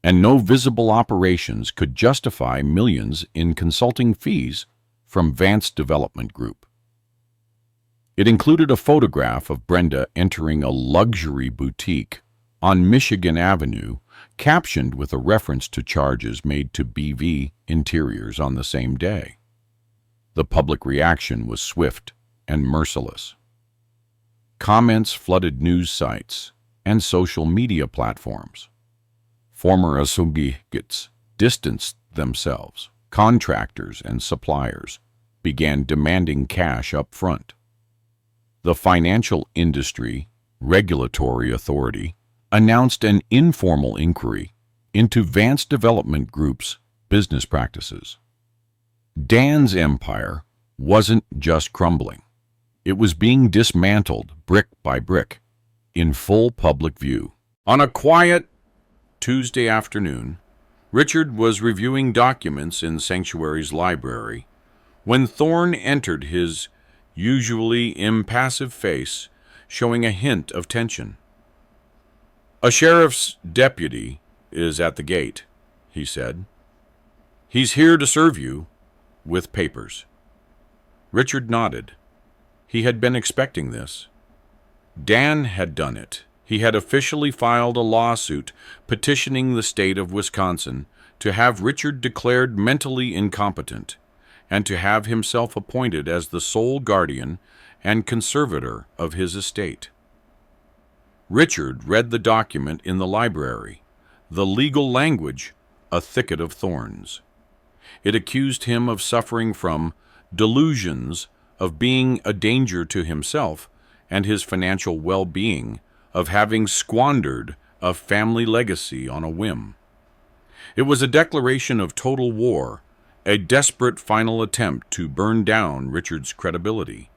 and no visible operations could justify millions in consulting fees from Vance Development Group. It included a photograph of Brenda entering a luxury boutique on Michigan Avenue, captioned with a reference to charges made to BV Interiors on the same day. The public reaction was swift and merciless. Comments flooded news sites and social media platforms. Former associates distanced themselves. Contractors and suppliers began demanding cash up front. The Financial Industry Regulatory Authority announced an informal inquiry into Vance Development Group's business practices. Dan's empire wasn't just crumbling. It was being dismantled brick by brick in full public view. On a quiet Tuesday afternoon, Richard was reviewing documents in Sanctuary's library when Thorne entered, his usually impassive face showing a hint of tension. "A sheriff's deputy is at the gate," he said. "He's here to serve you with papers." Richard nodded. He had been expecting this. Dan had done it. He had officially filed a lawsuit petitioning the state of Wisconsin to have Richard declared mentally incompetent and to have himself appointed as the sole guardian and conservator of his estate. Richard read the document in the library, the legal language a thicket of thorns. It accused him of suffering from delusions, of being a danger to himself and his financial well-being, of having squandered a family legacy on a whim. It was a declaration of total war, a desperate final attempt to burn down Richard's credibility,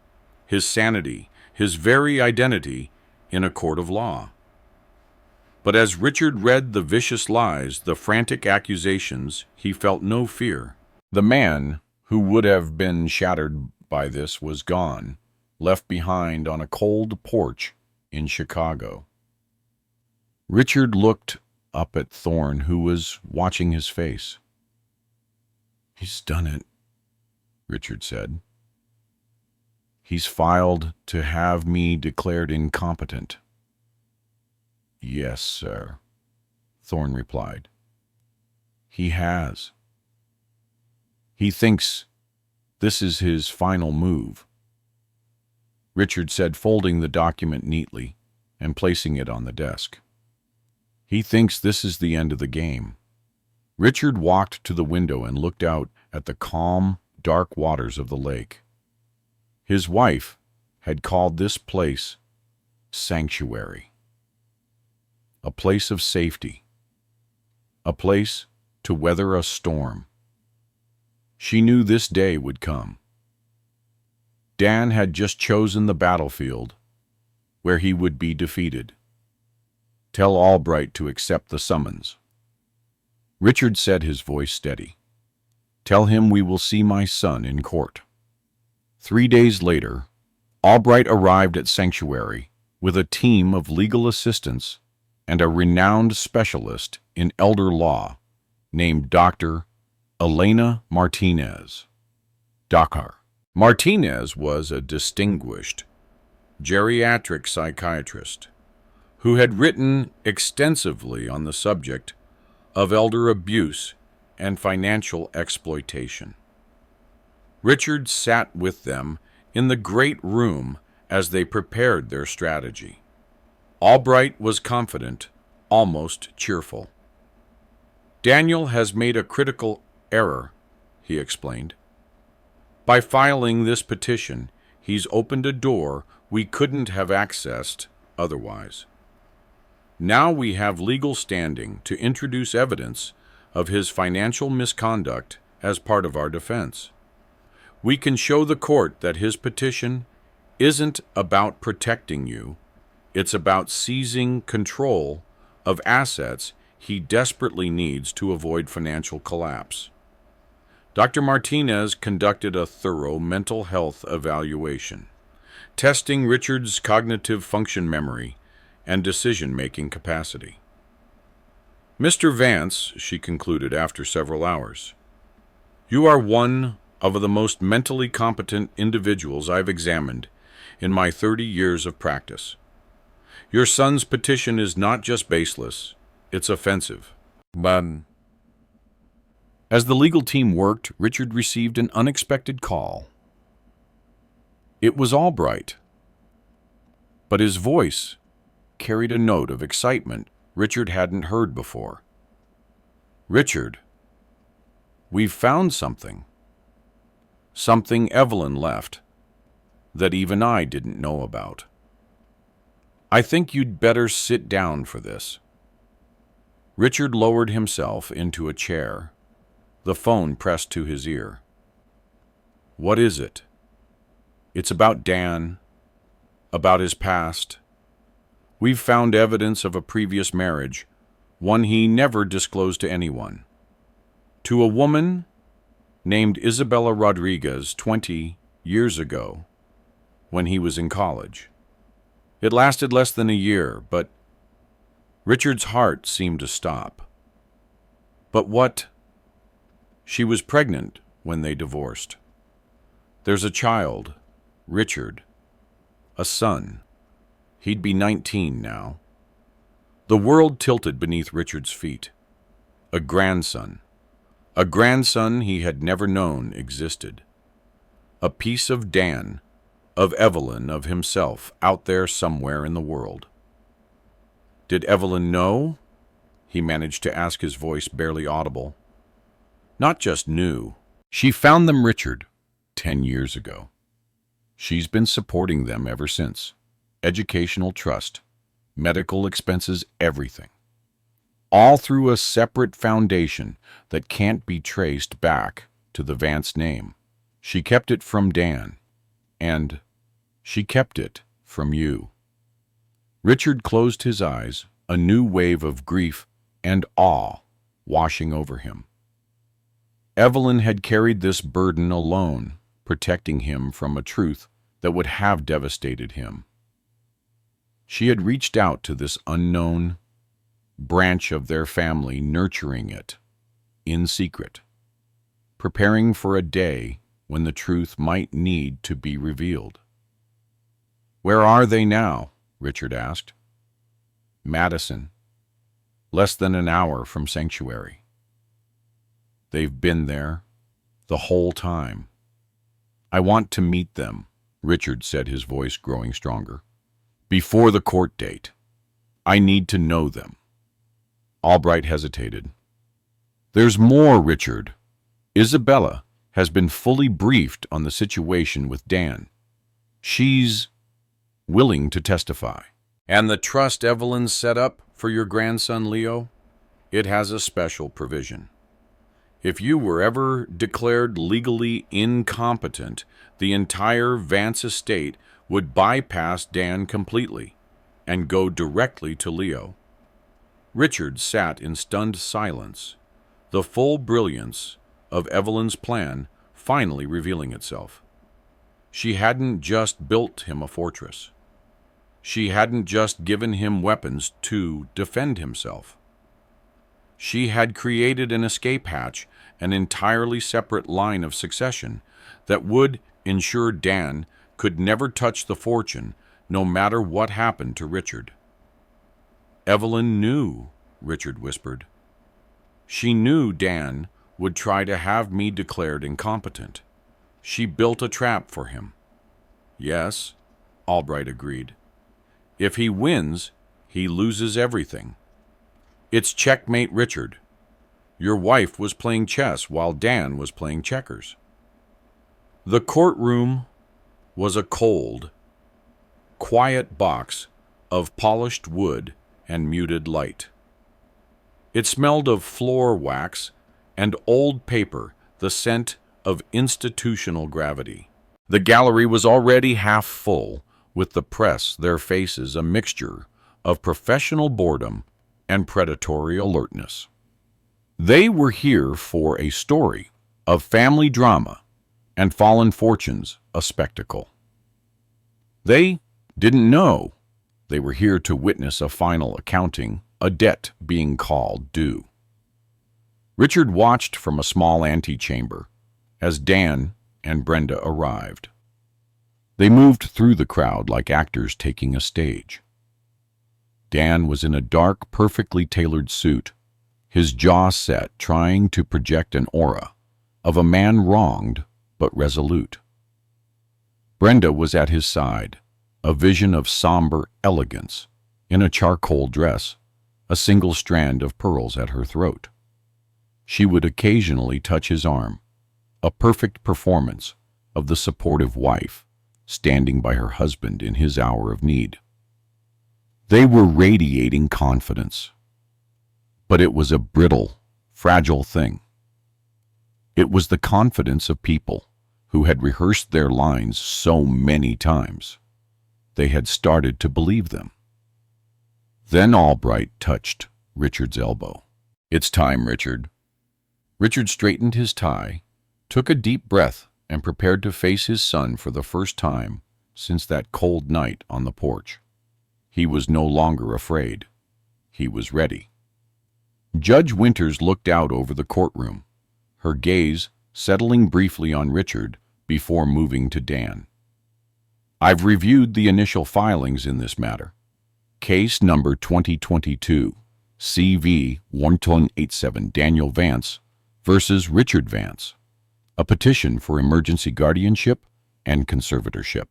his sanity, his very identity in a court of law. But as Richard read the vicious lies, the frantic accusations, he felt no fear. The man who would have been shattered by this was gone, left behind on a cold porch in Chicago. Richard looked up at Thorne, who was watching his face. "He's done it," Richard said. "He's filed to have me declared incompetent." "Yes, sir," Thorne replied. "He has. He thinks this is his final move," Richard said, folding the document neatly and placing it on the desk. "He thinks this is the end of the game." Richard walked to the window and looked out at the calm, dark waters of the lake. His wife had called this place Sanctuary. A place of safety. A place to weather a storm. She knew this day would come. Dan had just chosen the battlefield where he would be defeated. Tell Albright to accept the summons. Richard said, his voice steady. Tell him we will see my son in court. 3 days later, Albright arrived at Sanctuary with a team of legal assistants and a renowned specialist in elder law named Dr. Elena Martinez. Dr. Martinez was a distinguished geriatric psychiatrist who had written extensively on the subject of elder abuse and financial exploitation. Richard sat with them in the great room as they prepared their strategy. Albright was confident, almost cheerful. Daniel has made a critical error, he explained. By filing this petition, he's opened a door we couldn't have accessed otherwise. Now we have legal standing to introduce evidence of his financial misconduct as part of our defense. We can show the court that his petition isn't about protecting you, it's about seizing control of assets he desperately needs to avoid financial collapse. Dr. Martinez conducted a thorough mental health evaluation, testing Richard's cognitive function memory and decision-making capacity. Mr. Vance, she concluded after several hours, you are one of the most mentally competent individuals I've examined in my 30 years of practice. Your son's petition is not just baseless, it's offensive. But As the legal team worked, Richard received an unexpected call. It was Albright, but his voice carried a note of excitement Richard hadn't heard before. "Richard, we've found something. Something Evelyn left that even I didn't know about. I think you'd better sit down for this." Richard lowered himself into a chair, the phone pressed to his ear. "What is it?" "It's about Dan, about his past. We've found evidence of a previous marriage, one he never disclosed to anyone. To a woman named Isabella Rodriguez 20 years ago, when he was in college. It lasted less than a year, but Richard's heart seemed to stop. But what? She was pregnant when they divorced. There's a child, Richard, a son. He'd be 19 now. The world tilted beneath Richard's feet. A grandson he had never known existed. A piece of Dan, of Evelyn, of himself, out there somewhere in the world. Did Evelyn know? He managed to ask, his voice barely audible. Not just knew. She found them, Richard, 10 years ago. She's been supporting them ever since. Educational trust, medical expenses, everything. All through a separate foundation that can't be traced back to the Vance name. She kept it from Dan, and she kept it from you. Richard closed his eyes, a new wave of grief and awe washing over him. Evelyn had carried this burden alone, protecting him from a truth that would have devastated him. She had reached out to this unknown branch of their family, nurturing it in secret, preparing for a day when the truth might need to be revealed. "Where are they now?" Richard asked. "Madison, less than an hour from Sanctuary." "They've been there the whole time." "I want to meet them," Richard said, his voice growing stronger. "Before the court date. I need to know them." Albright hesitated. "There's more, Richard. Isabella has been fully briefed on the situation with Dan. She's willing to testify. And the trust Evelyn set up for your grandson Leo, it has a special provision. If you were ever declared legally incompetent, the entire Vance estate would bypass Dan completely and go directly to Leo." Richard sat in stunned silence, the full brilliance of Evelyn's plan finally revealing itself. She hadn't just built him a fortress. She hadn't just given him weapons to defend himself. She had created an escape hatch, an entirely separate line of succession that would ensure Dan could never touch the fortune, no matter what happened to Richard. "Evelyn knew," Richard whispered. "She knew Dan would try to have me declared incompetent. She built a trap for him." "Yes," Albright agreed. "If he wins, he loses everything. It's checkmate, Richard. Your wife was playing chess while Dan was playing checkers." The courtroom was a cold, quiet box of polished wood and muted light. It smelled of floor wax and old paper, the scent of institutional gravity. The gallery was already half full, with the press, their faces a mixture of professional boredom and predatory alertness. They were here for a story of family drama and fallen fortunes, a spectacle. They didn't know they were here to witness a final accounting, a debt being called due. Richard watched from a small antechamber as Dan and Brenda arrived. They moved through the crowd like actors taking a stage. Dan was in a dark, perfectly tailored suit, his jaw set, trying to project an aura of a man wronged but resolute. Brenda was at his side, a vision of somber elegance, in a charcoal dress, a single strand of pearls at her throat. She would occasionally touch his arm, a perfect performance of the supportive wife standing by her husband in his hour of need. They were radiating confidence, but it was a brittle, fragile thing. It was the confidence of people who had rehearsed their lines so many times, they had started to believe them. Then Albright touched Richard's elbow. "It's time, Richard." Richard straightened his tie, took a deep breath, and prepared to face his son for the first time since that cold night on the porch. He was no longer afraid. He was ready. Judge Winters looked out over the courtroom, her gaze settling briefly on Richard before moving to Dan. "I've reviewed the initial filings in this matter. Case number 2022, CV 1187, Daniel Vance versus Richard Vance, a petition for emergency guardianship and conservatorship."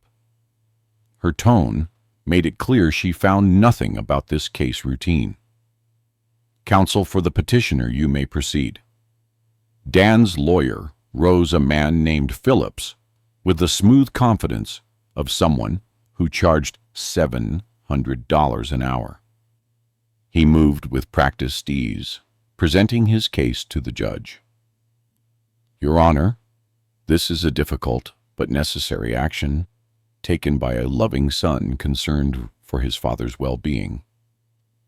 Her tone made it clear she found nothing about this case routine. "Counsel for the petitioner, you may proceed." Dan's lawyer rose, a man named Phillips, with the smooth confidence of someone who charged $700 an hour. He moved with practiced ease, presenting his case to the judge. "Your Honor, this is a difficult but necessary action taken by a loving son concerned for his father's well-being.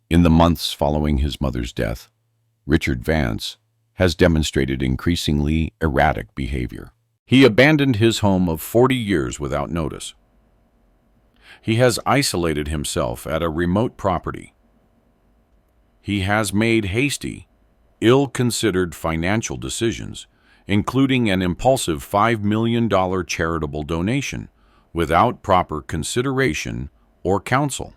In the months following his mother's death, Richard Vance has demonstrated increasingly erratic behavior. He abandoned his home of 40 years without notice. He has isolated himself at a remote property. He has made hasty, ill-considered financial decisions, including an impulsive $5 million charitable donation, without proper consideration or counsel.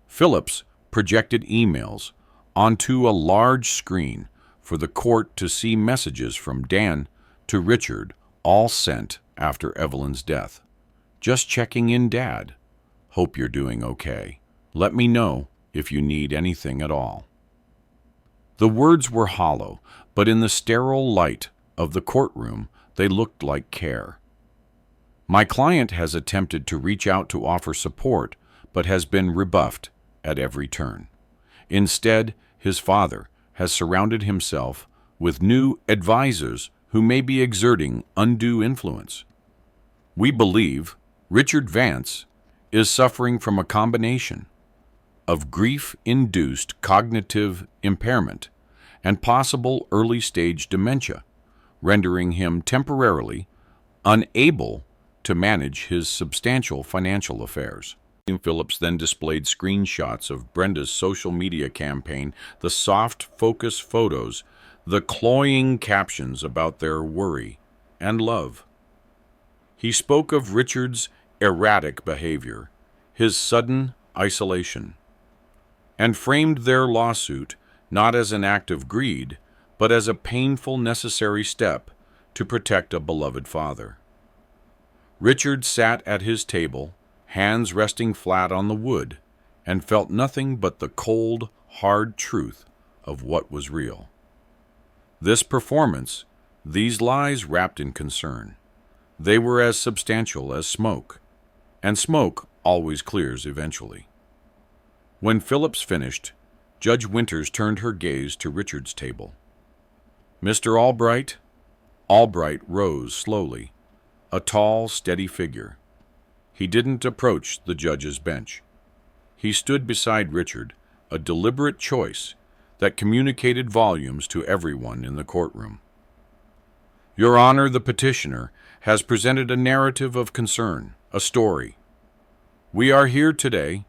Phillips projected emails onto a large screen for the court to see messages from Dan to Richard, all sent after Evelyn's death. "Just checking in, Dad. Hope you're doing okay. Let me know if you need anything at all." The words were hollow, but in the sterile light of the courtroom, they looked like care. "My client has attempted to reach out to offer support, but has been rebuffed at every turn. Instead, his father has surrounded himself with new advisors who may be exerting undue influence. We believe Richard Vance is suffering from a combination of grief-induced cognitive impairment and possible early-stage dementia, rendering him temporarily unable to manage his substantial financial affairs." Phillips then displayed screenshots of Brenda's social media campaign, the soft focus photos, the cloying captions about their worry and love. He spoke of Richard's erratic behavior, his sudden isolation, and framed their lawsuit not as an act of greed, but as a painful necessary step to protect a beloved father. Richard sat at his table, hands resting flat on the wood, and felt nothing but the cold, hard truth of what was real. This performance, these lies wrapped in concern, they were as substantial as smoke, and smoke always clears eventually. When Phillips finished, Judge Winters turned her gaze to Richard's table. "Mr. Albright?" Albright rose slowly, a tall, steady figure. He didn't approach the judge's bench. He stood beside Richard, a deliberate choice that communicated volumes to everyone in the courtroom. "Your Honor, the petitioner has presented a narrative of concern, a story. We are here today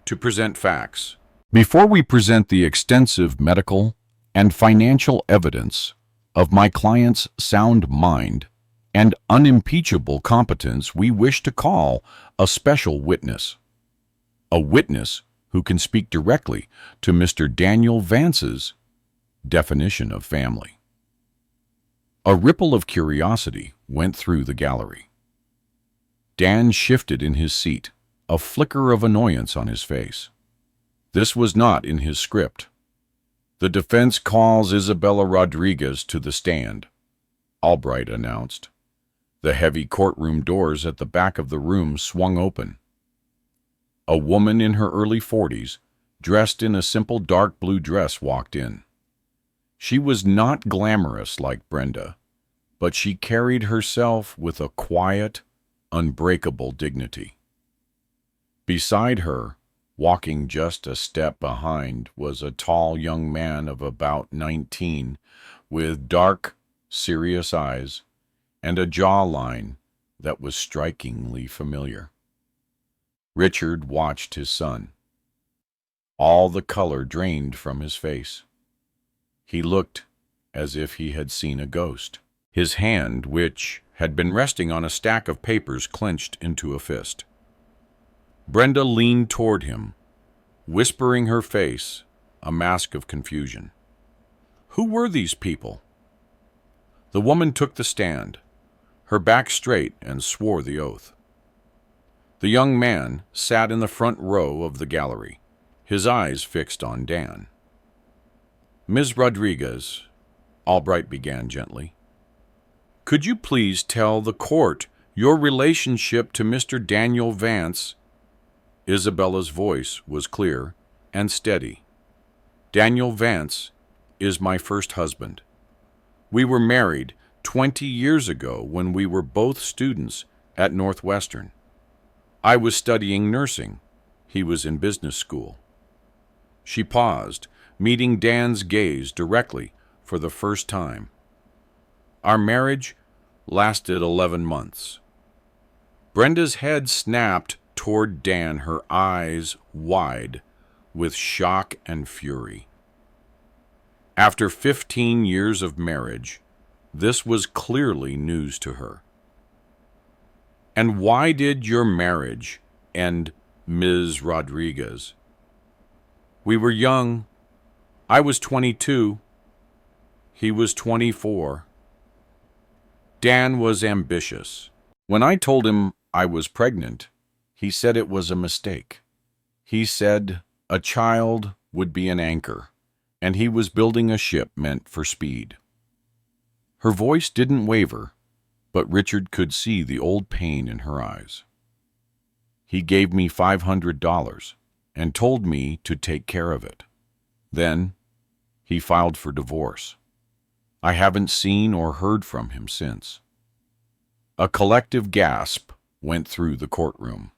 to present facts. Before we present the extensive medical and financial evidence of my client's sound mind and unimpeachable competence, we wish to call a special witness. A witness who can speak directly to Mr. Daniel Vance's definition of family. A ripple of curiosity went through the gallery. Dan shifted in his seat, a flicker of annoyance on his face. This was not in his script. "The defense calls Isabella Rodriguez to the stand," Albright announced. The heavy courtroom doors at the back of the room swung open. A woman in her early 40s, dressed in a simple dark blue dress, walked in. She was not glamorous like Brenda, but she carried herself with a quiet, unbreakable dignity. Beside her, walking just a step behind, was a tall young man of about 19, with dark, serious eyes and a jawline that was strikingly familiar. Richard watched his son. All the color drained from his face. He looked as if he had seen a ghost. His hand, which had been resting on a stack of papers, clenched into a fist. Brenda leaned toward him, whispering her face a mask of confusion. Who were these people? The woman took the stand, her back straight, and swore the oath. The young man sat in the front row of the gallery, his eyes fixed on Dan. "Ms. Rodriguez," Albright began gently, "could you please tell the court your relationship to Mr. Daniel Vance?" Isabella's voice was clear and steady. "Daniel Vance is my first husband. We were married 20 years ago when we were both students at Northwestern. I was studying nursing. He was in business school." She paused, meeting Dan's gaze directly for the first time. "Our marriage lasted 11 months. Brenda's head snapped toward Dan, her eyes wide with shock and fury. After 15 years of marriage, this was clearly news to her. "And why did your marriage end, Ms. Rodriguez?" "We were young. I was 22. He was 24. Dan was ambitious. When I told him I was pregnant, he said it was a mistake. He said a child would be an anchor, and he was building a ship meant for speed." Her voice didn't waver, but Richard could see the old pain in her eyes. "He gave me $500 and told me to take care of it. Then he filed for divorce. I haven't seen or heard from him since." A collective gasp went through the courtroom.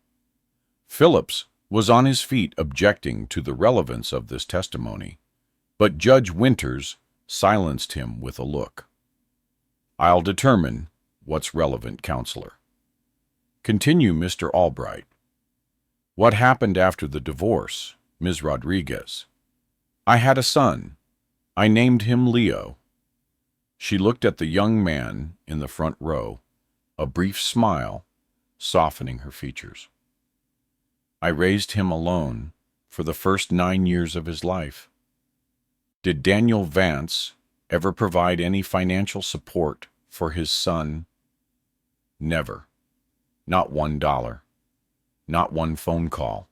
Phillips was on his feet objecting to the relevance of this testimony, but Judge Winters silenced him with a look. "I'll determine what's relevant, counselor. Continue, Mr. Albright. What happened after the divorce, Ms. Rodriguez?" "I had a son. I named him Leo." She looked at the young man in the front row, a brief smile softening her features. "I raised him alone for the first 9 years of his life." "Did Daniel Vance ever provide any financial support for his son?" "Never. Not $1. Not one phone call.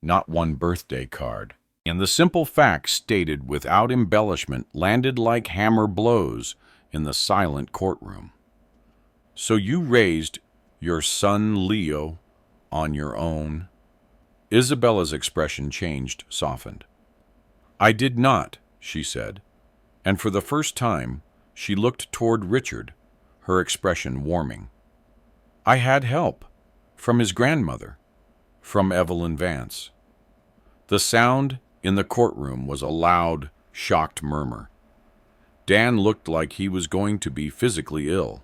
Not one birthday card." And the simple facts stated without embellishment landed like hammer blows in the silent courtroom. "So you raised your son Leo on your own?" Isabella's expression changed, softened. "I did not," she said, and for the first time she looked toward Richard, her expression warming. "I had help from his grandmother, from Evelyn Vance." The sound in the courtroom was a loud, shocked murmur. Dan looked like he was going to be physically ill.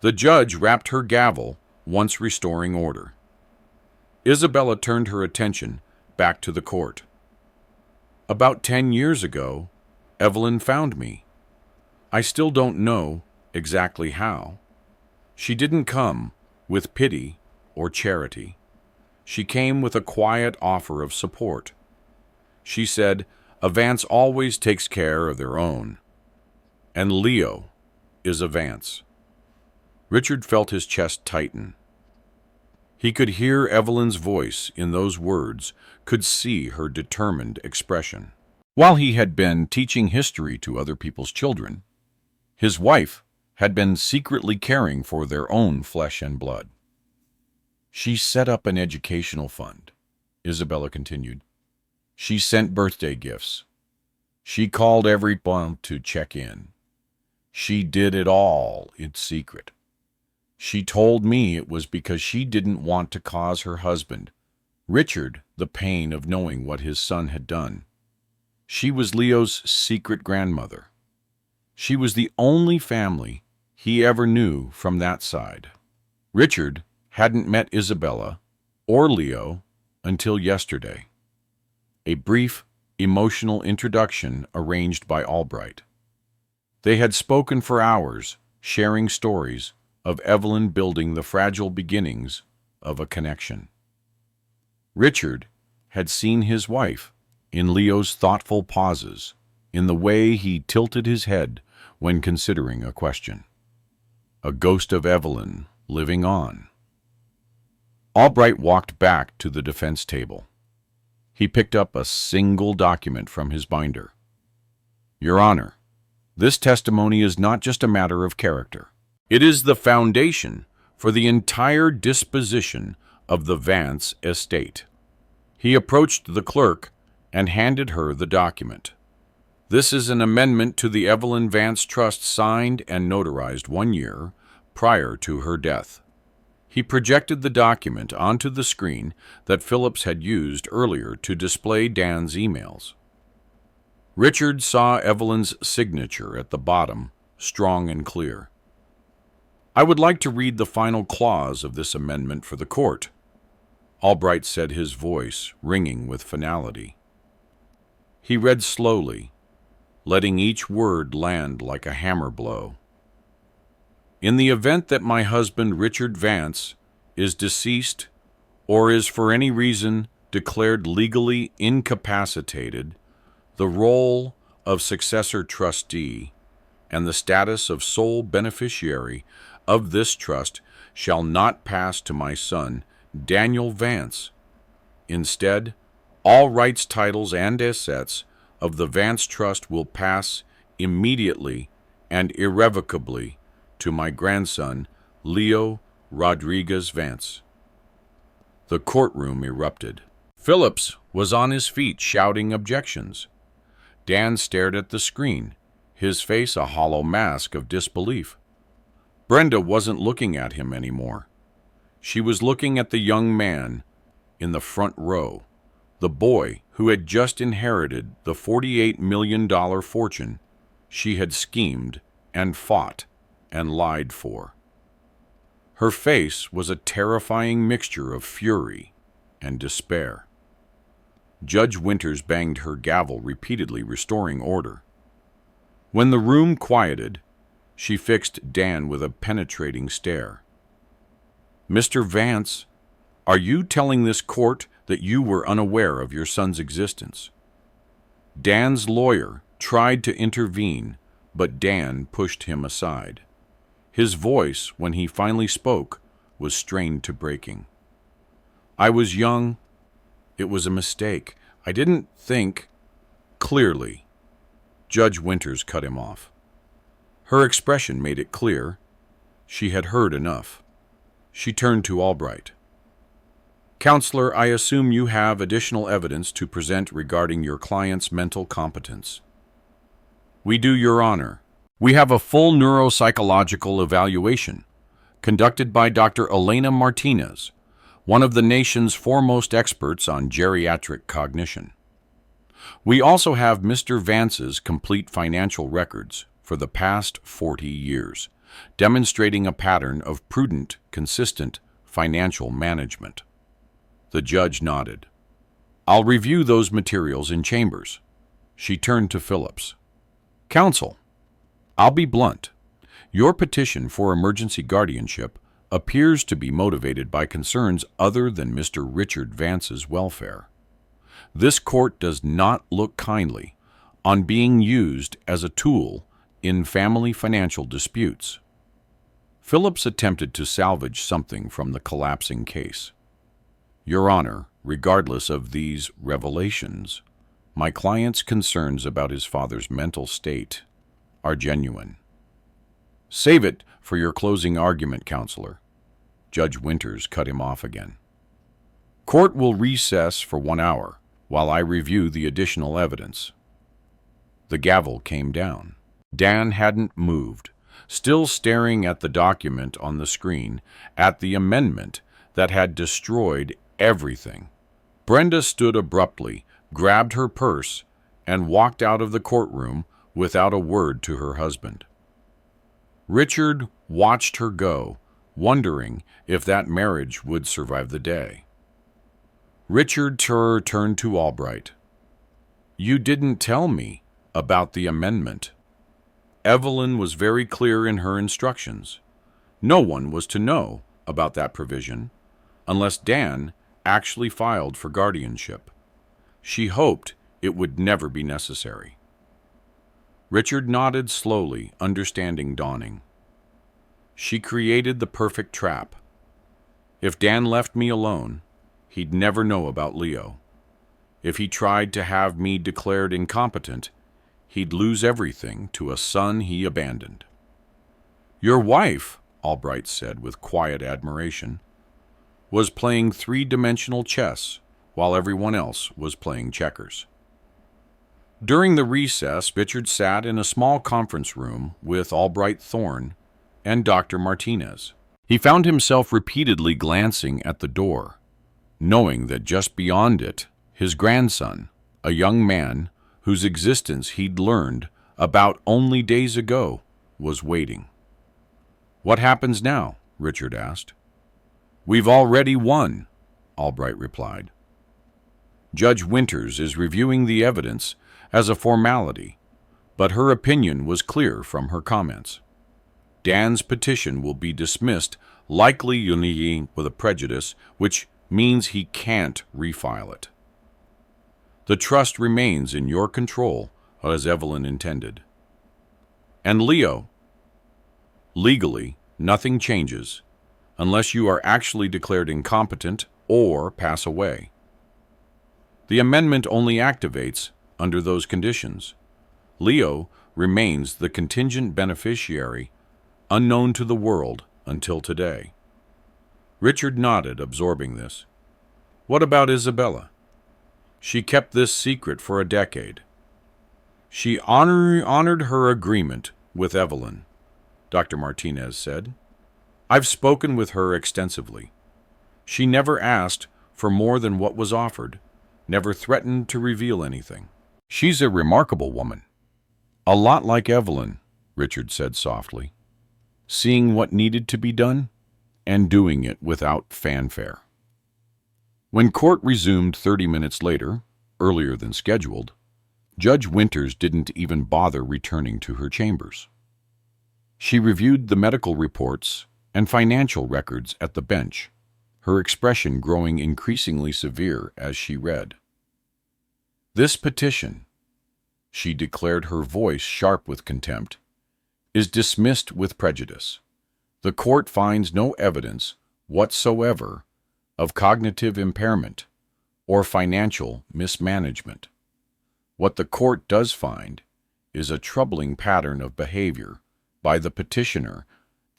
The judge rapped her gavel, once restoring order. Isabella turned her attention back to the court. "About 10 years ago, Evelyn found me. I still don't know exactly how. She didn't come with pity or charity. She came with a quiet offer of support. She said, "A Vance always takes care of their own, and Leo is a Vance." Richard felt his chest tighten. He could hear Evelyn's voice in those words, could see her determined expression. While he had been teaching history to other people's children, his wife had been secretly caring for their own flesh and blood. "She set up an educational fund," Isabella continued. "She sent birthday gifts. She called every month to check in. She did it all in secret. She told me it was because she didn't want to cause her husband, Richard, the pain of knowing what his son had done. She was Leo's secret grandmother. She was the only family he ever knew from that side." Richard hadn't met Isabella or Leo until yesterday. A brief, emotional introduction arranged by Albright. They had spoken for hours, sharing stories of Evelyn building the fragile beginnings of a connection. Richard had seen his wife in Leo's thoughtful pauses, in the way he tilted his head when considering a question. A ghost of Evelyn living on. Albright walked back to the defense table. He picked up a single document from his binder. "Your Honor, this testimony is not just a matter of character. It is the foundation for the entire disposition of the Vance estate." He approached the clerk and handed her the document. "This is an amendment to the Evelyn Vance Trust signed and notarized 1 year prior to her death." He projected the document onto the screen that Phillips had used earlier to display Dan's emails. Richard saw Evelyn's signature at the bottom, strong and clear. "I would like to read the final clause of this amendment for the court," Albright said, his voice ringing with finality. He read slowly, letting each word land like a hammer blow. "In the event that my husband Richard Vance is deceased or is for any reason declared legally incapacitated, the role of successor trustee and the status of sole beneficiary of this trust shall not pass to my son, Daniel Vance. Instead, all rights, titles, and assets of the Vance Trust will pass immediately and irrevocably to my grandson, Leo Rodriguez Vance." The courtroom erupted. Phillips was on his feet shouting objections. Dan stared at the screen, his face a hollow mask of disbelief. Brenda wasn't looking at him anymore. She was looking at the young man in the front row, the boy who had just inherited the $48 million fortune she had schemed and fought and lied for. Her face was a terrifying mixture of fury and despair. Judge Winters banged her gavel repeatedly, restoring order. When the room quieted, she fixed Dan with a penetrating stare. "Mr. Vance, are you telling this court that you were unaware of your son's existence?" Dan's lawyer tried to intervene, but Dan pushed him aside. His voice, when he finally spoke, was strained to breaking. "I was young. It was a mistake. I didn't think clearly." Judge Winters cut him off. Her expression made it clear she had heard enough. She turned to Albright. "Counselor, I assume you have additional evidence to present regarding your client's mental competence." "We do, Your Honor. We have a full neuropsychological evaluation conducted by Dr. Elena Martinez, one of the nation's foremost experts on geriatric cognition. We also have Mr. Vance's complete financial records for the past 40 years, demonstrating a pattern of prudent, consistent financial management." The judge nodded. "I'll review those materials in chambers." She turned to Phillips. "Counsel, I'll be blunt. Your petition for emergency guardianship appears to be motivated by concerns other than Mr. Richard Vance's welfare. This court does not look kindly on being used as a tool in family financial disputes. Phillips attempted to salvage something from the collapsing case. Your Honor, regardless of these revelations, my client's concerns about his father's mental state are genuine. Save it for your closing argument, Counselor. Judge Winters cut him off again. Court will recess for 1 hour while I review the additional evidence. The gavel came down. Dan hadn't moved, still staring at the document on the screen, at the amendment that had destroyed everything. Brenda stood abruptly, grabbed her purse, and walked out of the courtroom without a word to her husband. Richard watched her go, wondering if that marriage would survive the day. Richard turned to Albright. You didn't tell me about the amendment. Evelyn was very clear in her instructions. No one was to know about that provision unless Dan actually filed for guardianship. She hoped it would never be necessary. Richard nodded slowly, understanding dawning. She created the perfect trap. If Dan left me alone, he'd never know about Leo. If he tried to have me declared incompetent, he'd lose everything to a son he abandoned. Your wife, Albright said with quiet admiration, was playing three-dimensional chess while everyone else was playing checkers. During the recess, Richard sat in a small conference room with Albright Thorne and Dr. Martinez. He found himself repeatedly glancing at the door, knowing that just beyond it, his grandson, a young man whose existence he'd learned about only days ago, was waiting. What happens now? Richard asked. We've already won, Albright replied. Judge Winters is reviewing the evidence as a formality, but her opinion was clear from her comments. Dan's petition will be dismissed, likely with a prejudice, which means he can't refile it. The trust remains in your control, as Evelyn intended. And Leo, legally, nothing changes unless you are actually declared incompetent or pass away. The amendment only activates under those conditions. Leo remains the contingent beneficiary, unknown to the world until today. Richard nodded, absorbing this. What about Isabella? She kept this secret for a decade. She honored her agreement with Evelyn, Dr. Martinez said. I've spoken with her extensively. She never asked for more than what was offered, never threatened to reveal anything. She's a remarkable woman. A lot like Evelyn, Richard said softly, seeing what needed to be done and doing it without fanfare. When court resumed 30 minutes later, earlier than scheduled, Judge Winters didn't even bother returning to her chambers. She reviewed the medical reports and financial records at the bench, her expression growing increasingly severe as she read. This petition, she declared, her voice sharp with contempt, is dismissed with prejudice. The court finds no evidence whatsoever of cognitive impairment or financial mismanagement. What the court does find is a troubling pattern of behavior by the petitioner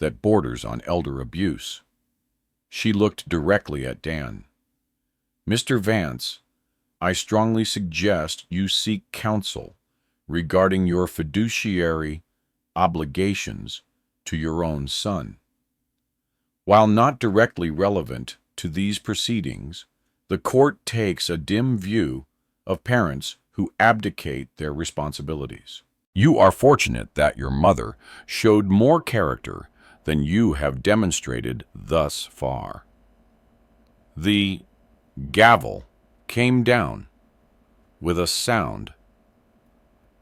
that borders on elder abuse. She looked directly at Dan. Mr. Vance, I strongly suggest you seek counsel regarding your fiduciary obligations to your own son. While not directly relevant to these proceedings, the court takes a dim view of parents who abdicate their responsibilities. You are fortunate that your mother showed more character than you have demonstrated thus far. The gavel came down with a sound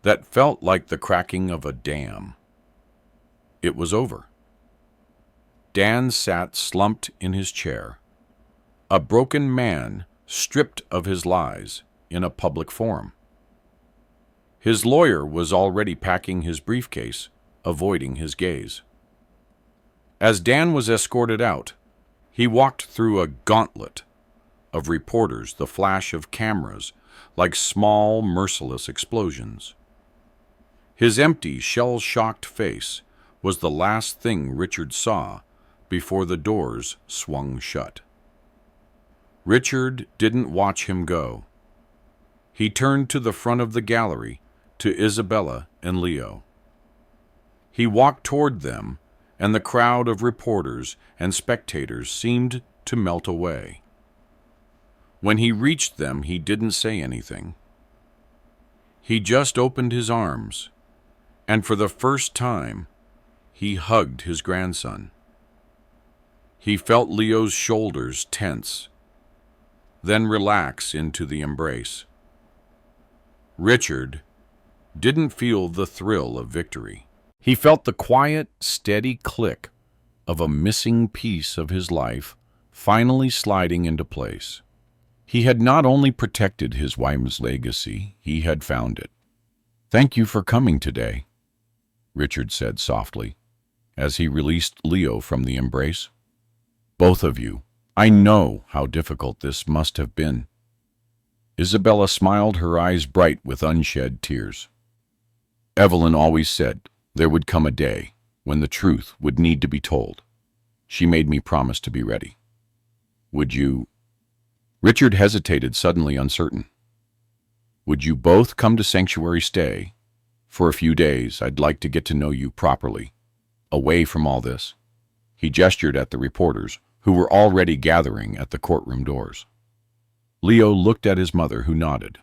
that felt like the cracking of a dam. It was over. Dan sat slumped in his chair, a broken man stripped of his lies in a public forum. His lawyer was already packing his briefcase, avoiding his gaze. As Dan was escorted out, he walked through a gauntlet of reporters, the flash of cameras like small, merciless explosions. His empty, shell-shocked face was the last thing Richard saw before the doors swung shut. Richard didn't watch him go. He turned to the front of the gallery, to Isabella and Leo. He walked toward them, and the crowd of reporters and spectators seemed to melt away. When he reached them, he didn't say anything. He just opened his arms, and for the first time, he hugged his grandson. He felt Leo's shoulders tense, then relax into the embrace. Richard didn't feel the thrill of victory. He felt the quiet, steady click of a missing piece of his life finally sliding into place. He had not only protected his wife's legacy, he had found it. "Thank you for coming today," Richard said softly, as he released Leo from the embrace. "Both of you, I know how difficult this must have been." Isabella smiled, her eyes bright with unshed tears. "Evelyn always said there would come a day when the truth would need to be told. She made me promise to be ready. Would you—" Richard hesitated, suddenly uncertain. "Would you both come to Sanctuary Stay? For a few days, I'd like to get to know you properly, away from all this." He gestured at the reporters, who were already gathering at the courtroom doors. Leo looked at his mother, who nodded.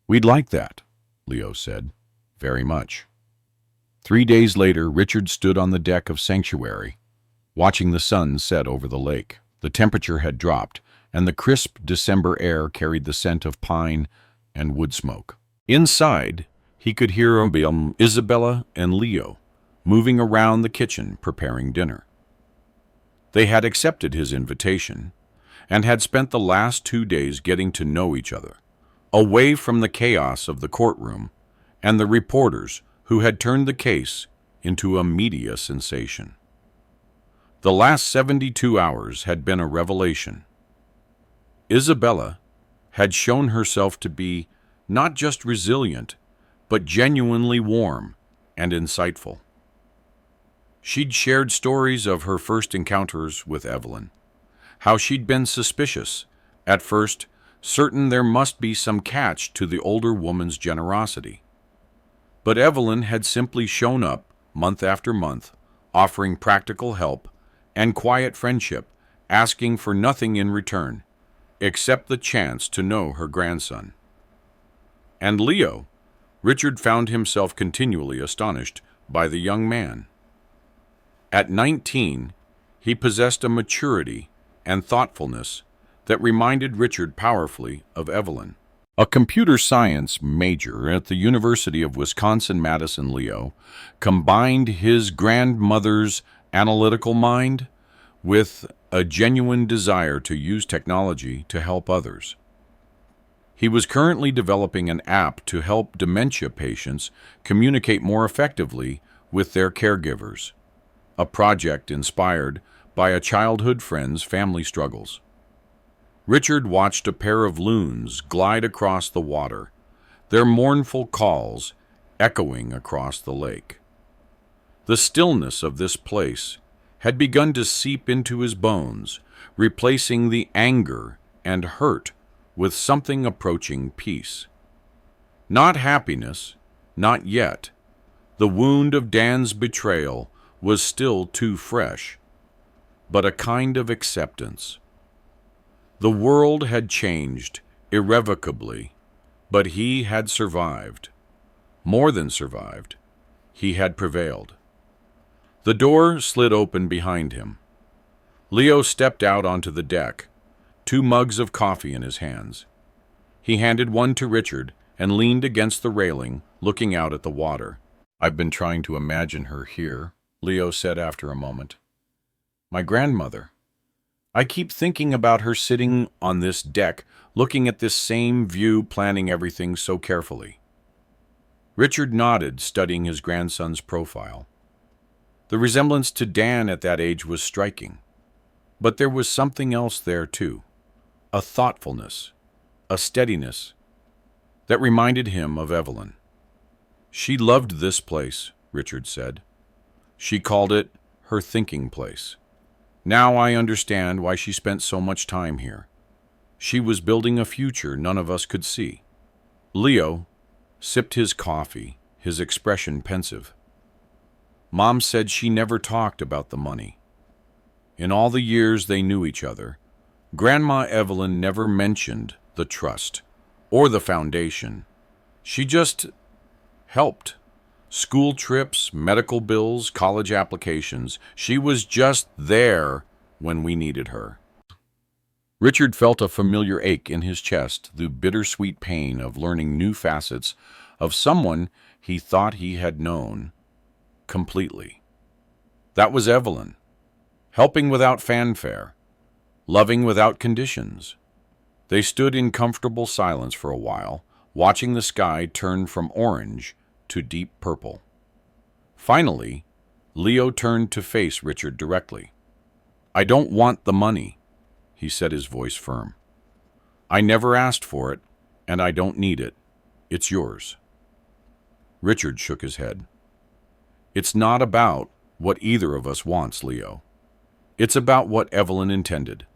"We'd like that," Leo said. "Very much." 3 days later, Richard stood on the deck of Sanctuary, watching the sun set over the lake. The temperature had dropped, and the crisp December air carried the scent of pine and wood smoke. Inside, he could hear Isabella and Leo moving around the kitchen preparing dinner. They had accepted his invitation and had spent the last 2 days getting to know each other, away from the chaos of the courtroom and the reporters who had turned the case into a media sensation. The last 72 hours had been a revelation. Isabella had shown herself to be not just resilient, but genuinely warm and insightful. She'd shared stories of her first encounters with Evelyn, how she'd been suspicious, at first certain there must be some catch to the older woman's generosity. But Evelyn had simply shown up month after month, offering practical help and quiet friendship, asking for nothing in return, except the chance to know her grandson. And Leo, Richard found himself continually astonished by the young man. At 19, he possessed a maturity and thoughtfulness that reminded Richard powerfully of Evelyn. A computer science major at the University of Wisconsin-Madison, Leo combined his grandmother's analytical mind with a genuine desire to use technology to help others. He was currently developing an app to help dementia patients communicate more effectively with their caregivers, a project inspired by a childhood friend's family struggles. Richard watched a pair of loons glide across the water, their mournful calls echoing across the lake. The stillness of this place had begun to seep into his bones, replacing the anger and hurt with something approaching peace. Not happiness, not yet. The wound of Dan's betrayal was still too fresh, but a kind of acceptance. The world had changed irrevocably, but he had survived. More than survived. He had prevailed. The door slid open behind him. Leo stepped out onto the deck, 2 mugs of coffee in his hands. He handed one to Richard and leaned against the railing, looking out at the water. "I've been trying to imagine her here," Leo said after a moment. My grandmother. I keep thinking about her sitting on this deck, looking at this same view, planning everything so carefully. Richard nodded, studying his grandson's profile. The resemblance to Dan at that age was striking. But there was something else there, too. A thoughtfulness, a steadiness, that reminded him of Evelyn. She loved this place, Richard said. She called it her thinking place. Now I understand why she spent so much time here. She was building a future none of us could see. Leo sipped his coffee, his expression pensive. Mom said she never talked about the money. In all the years they knew each other, Grandma Evelyn never mentioned the trust or the foundation. She just helped. School trips, medical bills, college applications. She was just there when we needed her. Richard felt a familiar ache in his chest, the bittersweet pain of learning new facets of someone he thought he had known completely. That was Evelyn, helping without fanfare, loving without conditions. They stood in comfortable silence for a while, watching the sky turn from orange to deep purple. Finally, Leo turned to face Richard directly. "I don't want the money," he said, his voice firm. "I never asked for it, and I don't need it. It's yours." Richard shook his head. "It's not about what either of us wants, Leo. It's about what Evelyn intended.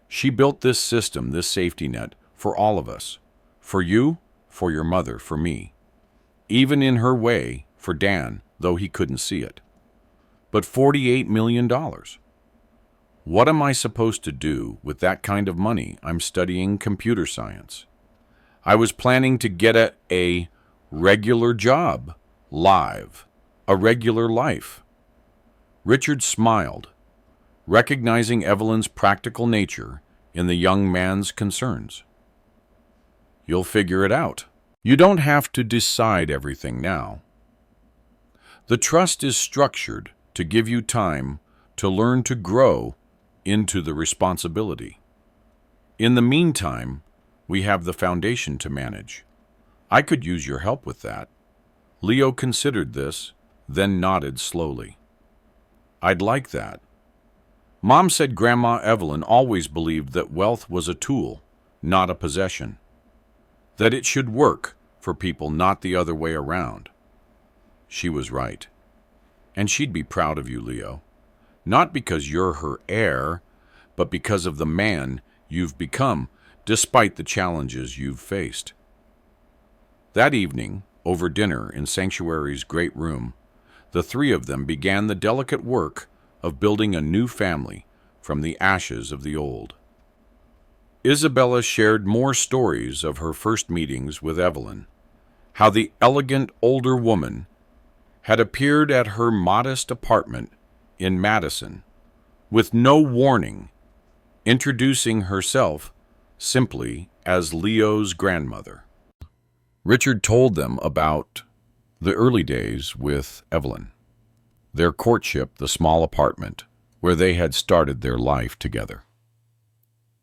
She built this system, this safety net, for all of us. For you, for your mother, for me. Even in her way, for Dan, though he couldn't see it. But $48 million. What am I supposed to do with that kind of money? I'm studying computer science. I was planning to get a regular job, live, a regular life." Richard smiled, recognizing Evelyn's practical nature in the young man's concerns. "You'll figure it out. You don't have to decide everything now. The trust is structured to give you time to learn to grow into the responsibility. In the meantime, we have the foundation to manage. I could use your help with that." Leo considered this, then nodded slowly. "I'd like that. Mom said Grandma Evelyn always believed that wealth was a tool, not a possession. That it should work for people, not the other way around. She was right. And she'd be proud of you, Leo. Not because you're her heir, but because of the man you've become, despite the challenges you've faced." That evening, over dinner in Sanctuary's great room, the three of them began the delicate work of building a new family from the ashes of the old. Isabella shared more stories of her first meetings with Evelyn, how the elegant older woman had appeared at her modest apartment in Madison with no warning, introducing herself simply as Leo's grandmother. Richard told them about the early days with Evelyn, their courtship, the small apartment where they had started their life together.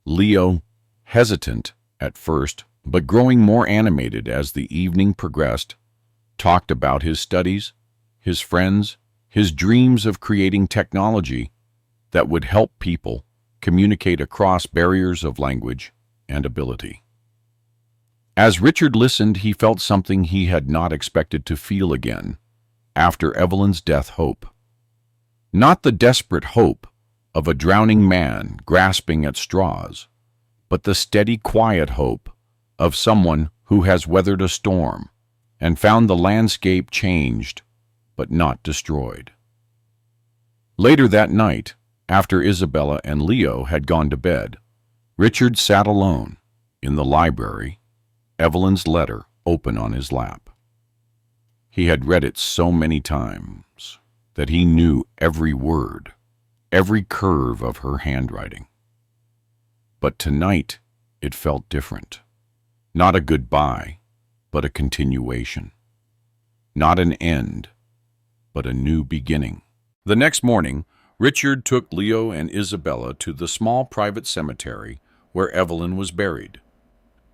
Leo, hesitant at first, but growing more animated as the evening progressed, talked about his studies, his friends, his dreams of creating technology that would help people communicate across barriers of language and ability. As Richard listened, he felt something he had not expected to feel again after Evelyn's death: hope. Not the desperate hope of a drowning man grasping at straws, but the steady, quiet hope of someone who has weathered a storm and found the landscape changed but not destroyed. Later that night, after Isabella and Leo had gone to bed, Richard sat alone in the library, Evelyn's letter open on his lap. He had read it so many times that he knew every word, every curve of her handwriting. But tonight it felt different. Not a goodbye, but a continuation. Not an end, but a new beginning. The next morning, Richard took Leo and Isabella to the small private cemetery where Evelyn was buried.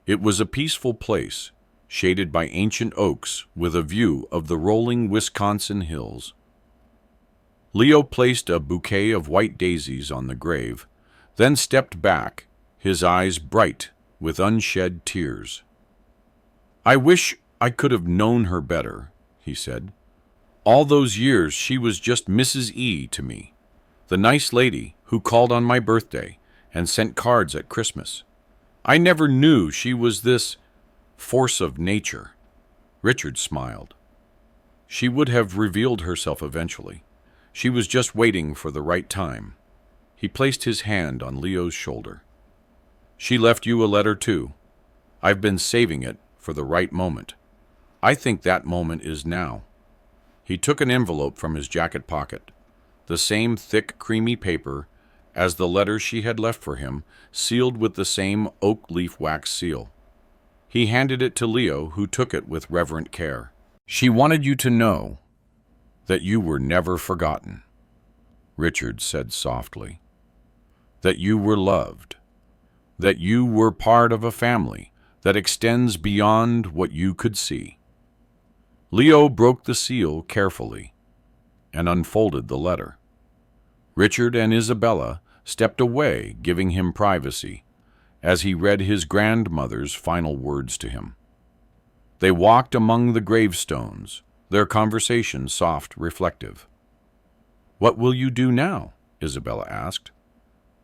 It was a peaceful place, shaded by ancient oaks with a view of the rolling Wisconsin hills. Leo placed a bouquet of white daisies on the grave, then stepped back, his eyes bright with unshed tears. "I wish I could have known her better," he said. "All those years she was just Mrs. E to me, the nice lady who called on my birthday and sent cards at Christmas. I never knew she was this force of nature." Richard smiled. "She would have revealed herself eventually. She was just waiting for the right time." He placed his hand on Leo's shoulder. "She left you a letter too. I've been saving it for the right moment. I think that moment is now." He took an envelope from his jacket pocket, the same thick, creamy paper as the letter she had left for him, sealed with the same oak leaf wax seal. He handed it to Leo, who took it with reverent care. "She wanted you to know that you were never forgotten," Richard said softly. "That you were loved. That you were part of a family that extends beyond what you could see." Leo broke the seal carefully and unfolded the letter. Richard and Isabella stepped away, giving him privacy, as he read his grandmother's final words to him. They walked among the gravestones, their conversation soft, reflective. "What will you do now?" Isabella asked.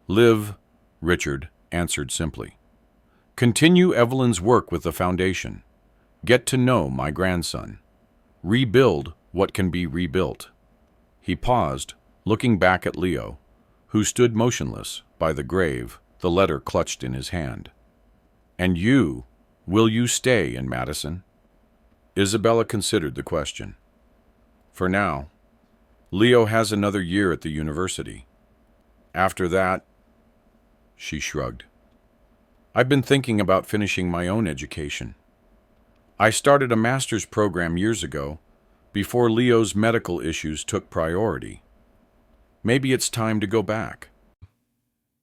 "Live," Richard answered simply. "Continue Evelyn's work with the foundation. Get to know my grandson. Rebuild what can be rebuilt." He paused, looking back at Leo, who stood motionless by the grave, the letter clutched in his hand. "And you, will you stay in Madison?" Isabella considered the question. "For now. Leo has another year at the university. After that," she shrugged. "I've been thinking about finishing my own education. I started a master's program years ago, before Leo's medical issues took priority. Maybe it's time to go back."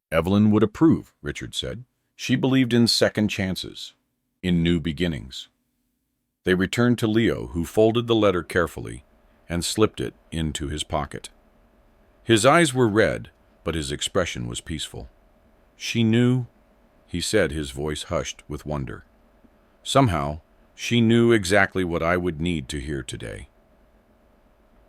"Evelyn would approve," Richard said. "She believed in second chances, in new beginnings." They returned to Leo, who folded the letter carefully and slipped it into his pocket. His eyes were red, but his expression was peaceful. "She knew," he said, his voice hushed with wonder. "Somehow, she knew exactly what I would need to hear today."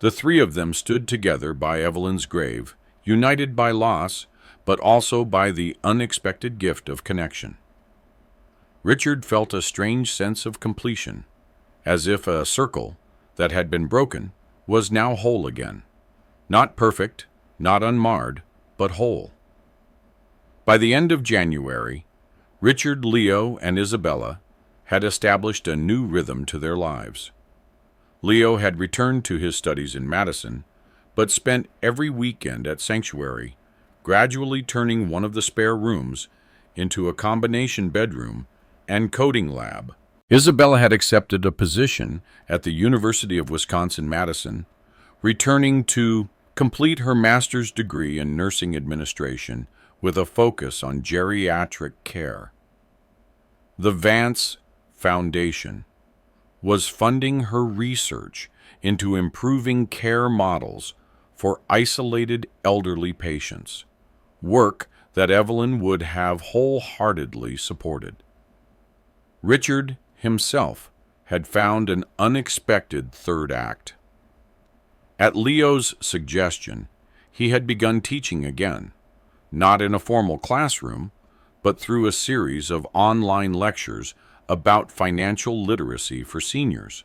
The three of them stood together by Evelyn's grave, united by loss, but also by the unexpected gift of connection. Richard felt a strange sense of completion, as if a circle that had been broken was now whole again. Not perfect, not unmarred, but whole. By the end of January, Richard, Leo, and Isabella had established a new rhythm to their lives. Leo had returned to his studies in Madison, but spent every weekend at Sanctuary, gradually turning one of the spare rooms into a combination bedroom and coding lab. Isabella had accepted a position at the University of Wisconsin-Madison, returning to complete her master's degree in nursing administration with a focus on geriatric care. The Vance Foundation was funding her research into improving care models for isolated elderly patients, work that Evelyn would have wholeheartedly supported. Richard himself had found an unexpected third act. At Leo's suggestion, he had begun teaching again, not in a formal classroom, but through a series of online lectures about financial literacy for seniors.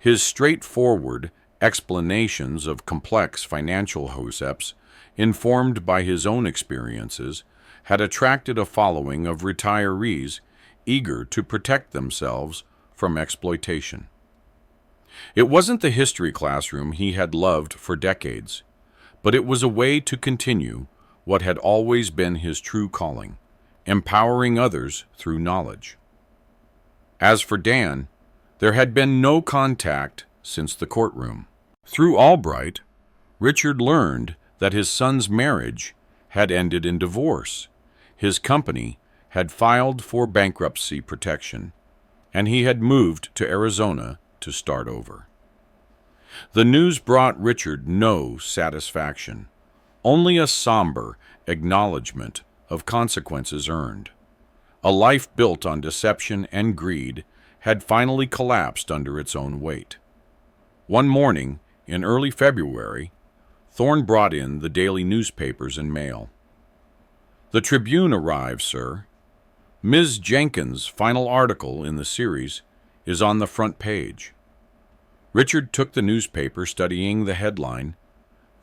His straightforward explanations of complex financial concepts, informed by his own experiences, had attracted a following of retirees eager to protect themselves from exploitation. It wasn't the history classroom he had loved for decades, but it was a way to continue what had always been his true calling, empowering others through knowledge. As for Dan, there had been no contact since the courtroom. Through Albright, Richard learned that his son's marriage had ended in divorce, his company had filed for bankruptcy protection, and he had moved to Arizona to start over. The news brought Richard no satisfaction, only a somber acknowledgement of consequences earned. A life built on deception and greed had finally collapsed under its own weight. One morning, in early February, Thorne brought in the daily newspapers and mail. "The Tribune arrives, sir. Ms. Jenkins' final article in the series is on the front page." Richard took the newspaper, studying the headline,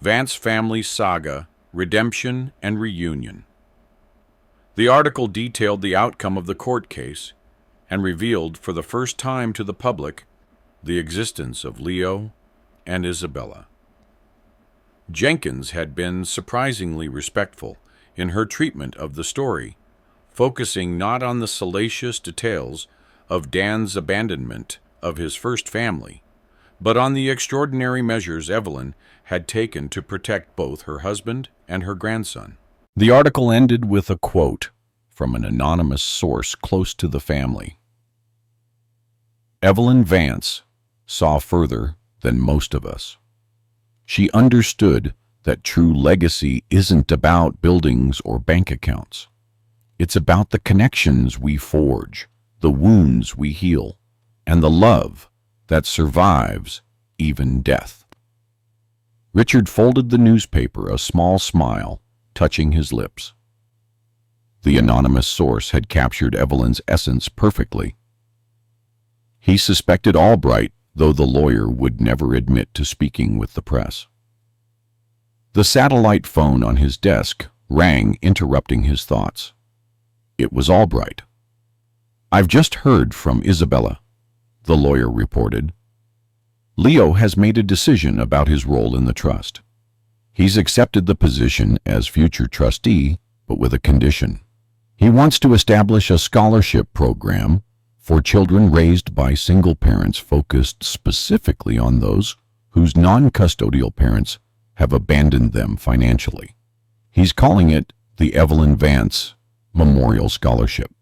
"Vance Family Saga, Redemption and Reunion." The article detailed the outcome of the court case and revealed for the first time to the public the existence of Leo and Isabella. Jenkins had been surprisingly respectful in her treatment of the story, focusing not on the salacious details of Dan's abandonment of his first family, but on the extraordinary measures Evelyn had taken to protect both her husband and her grandson. The article ended with a quote from an anonymous source close to the family. "Evelyn Vance saw further than most of us. She understood that true legacy isn't about buildings or bank accounts. It's about the connections we forge, the wounds we heal, and the love that survives even death." Richard folded the newspaper, a small smile touching his lips. The anonymous source had captured Evelyn's essence perfectly. He suspected Albright, though the lawyer would never admit to speaking with the press. The satellite phone on his desk rang, interrupting his thoughts. It was Albright. "I've just heard from Isabella," the lawyer reported. "Leo has made a decision about his role in the trust. He's accepted the position as future trustee, but with a condition. He wants to establish a scholarship program for children raised by single parents, focused specifically on those whose non-custodial parents have abandoned them financially. He's calling it the Evelyn Vance Memorial Scholarship."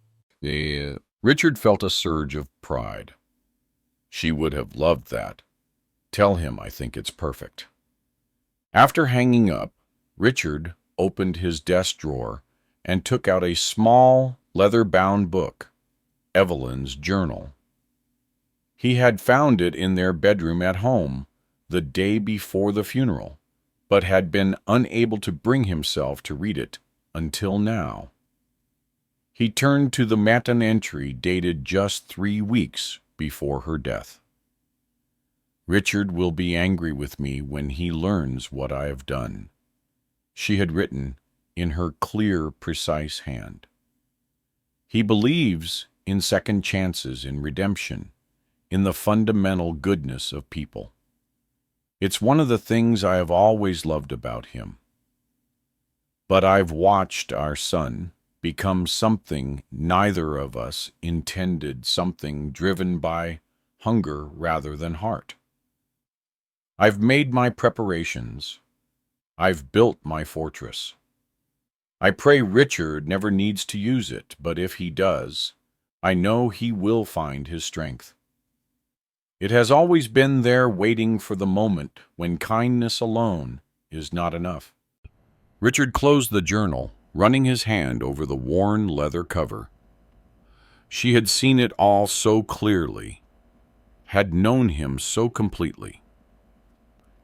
Richard felt a surge of pride. She would have loved that. "Tell him I think it's perfect." After hanging up, Richard opened his desk drawer and took out a small, leather-bound book, Evelyn's journal. He had found it in their bedroom at home the day before the funeral, but had been unable to bring himself to read it until now. He turned to the Matin entry dated just 3 weeks before her death. "Richard will be angry with me when he learns what I have done," she had written in her clear, precise hand. "He believes in second chances, in redemption, in the fundamental goodness of people. It's one of the things I have always loved about him. But I've watched our son become something neither of us intended, something driven by hunger rather than heart. I've made my preparations. I've built my fortress. I pray Richard never needs to use it, but if he does, I know he will find his strength. It has always been there, waiting for the moment when kindness alone is not enough." Richard closed the journal, running his hand over the worn leather cover. She had seen it all so clearly, had known him so completely,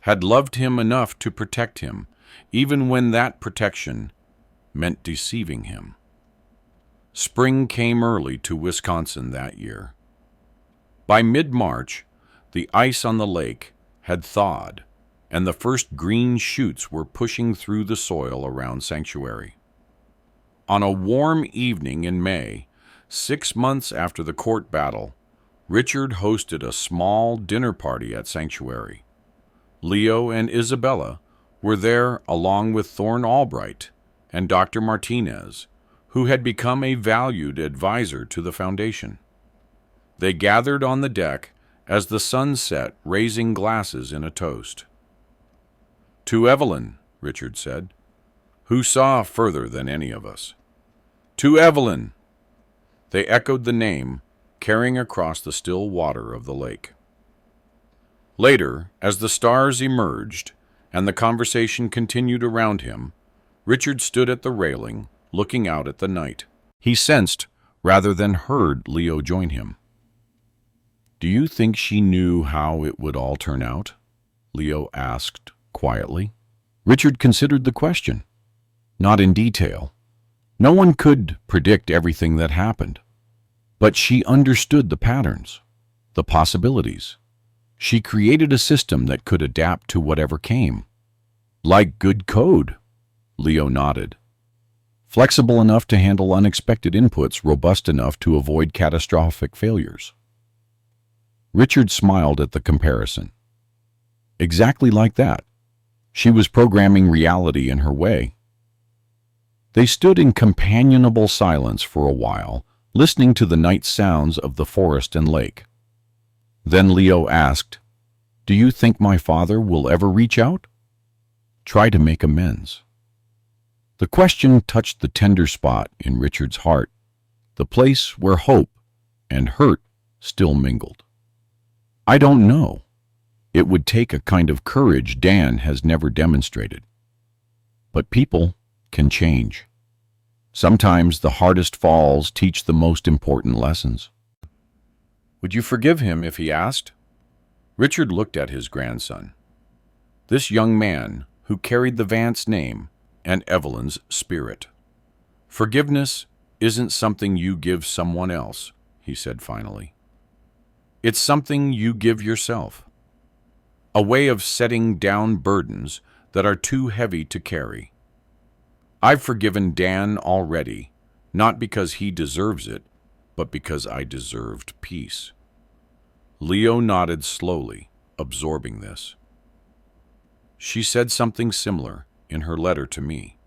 had loved him enough to protect him, even when that protection meant deceiving him. Spring came early to Wisconsin that year. By mid-March, the ice on the lake had thawed, and the first green shoots were pushing through the soil around Sanctuary. On a warm evening in May, 6 months after the court battle, Richard hosted a small dinner party at Sanctuary. Leo and Isabella were there, along with Thorne Albright and Dr. Martinez, who had become a valued advisor to the foundation. They gathered on the deck as the sun set, raising glasses in a toast. "To Evelyn," Richard said, who saw further than any of us. To Evelyn! They echoed the name, carrying across the still water of the lake. Later, as the stars emerged and the conversation continued around him, Richard stood at the railing, looking out at the night. He sensed, rather than heard, Leo join him. Do you think she knew how it would all turn out? Leo asked quietly. Richard considered the question. Not in detail. No one could predict everything that happened. But she understood the patterns, the possibilities. She created a system that could adapt to whatever came. Like good code, Leo nodded. Flexible enough to handle unexpected inputs, robust enough to avoid catastrophic failures. Richard smiled at the comparison. Exactly like that. She was programming reality in her way. They stood in companionable silence for a while, listening to the night sounds of the forest and lake. Then Leo asked, Do you think my father will ever reach out? Try to make amends. The question touched the tender spot in Richard's heart, the place where hope and hurt still mingled. I don't know. It would take a kind of courage Dan has never demonstrated. But people can change. Sometimes the hardest falls teach the most important lessons. Would you forgive him if he asked? Richard looked at his grandson. This young man who carried the Vance name and Evelyn's spirit. Forgiveness isn't something you give someone else, he said finally. It's something you give yourself. A way of setting down burdens that are too heavy to carry. I've forgiven Dan already, not because he deserves it, but because I deserved peace. Leo nodded slowly, absorbing this. She said something similar in her letter to me.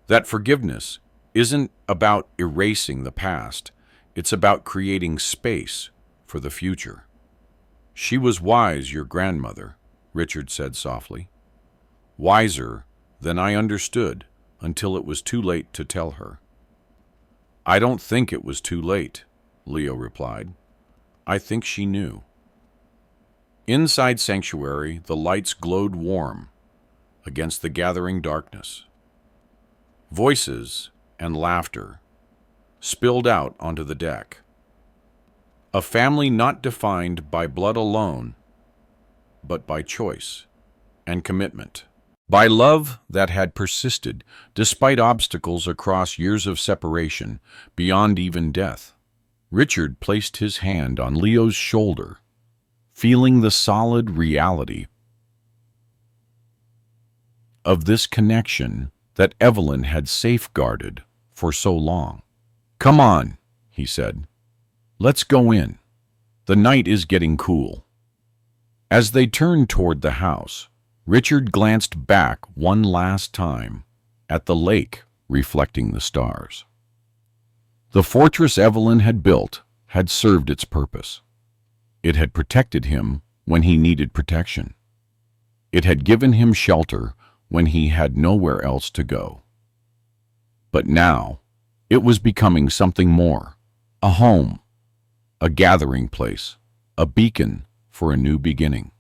That forgiveness isn't about erasing the past, it's about creating space for the future. She was wise, your grandmother, Richard said softly. Wiser than I understood until it was too late to tell her. I don't think it was too late, Leo replied. I think she knew. Inside Sanctuary, the lights glowed warm against the gathering darkness. Voices and laughter spilled out onto the deck. A family not defined by blood alone, but by choice and commitment. By love that had persisted despite obstacles across years of separation, beyond even death. Richard placed his hand on Leo's shoulder, feeling the solid reality of this connection that Evelyn had safeguarded for so long. Come on, he said. Let's go in. The night is getting cool. As they turned toward the house, Richard glanced back one last time at the lake reflecting the stars. The fortress Evelyn had built had served its purpose. It had protected him when he needed protection. It had given him shelter when he had nowhere else to go. But now, it was becoming something more, a home, a gathering place, a beacon for a new beginning.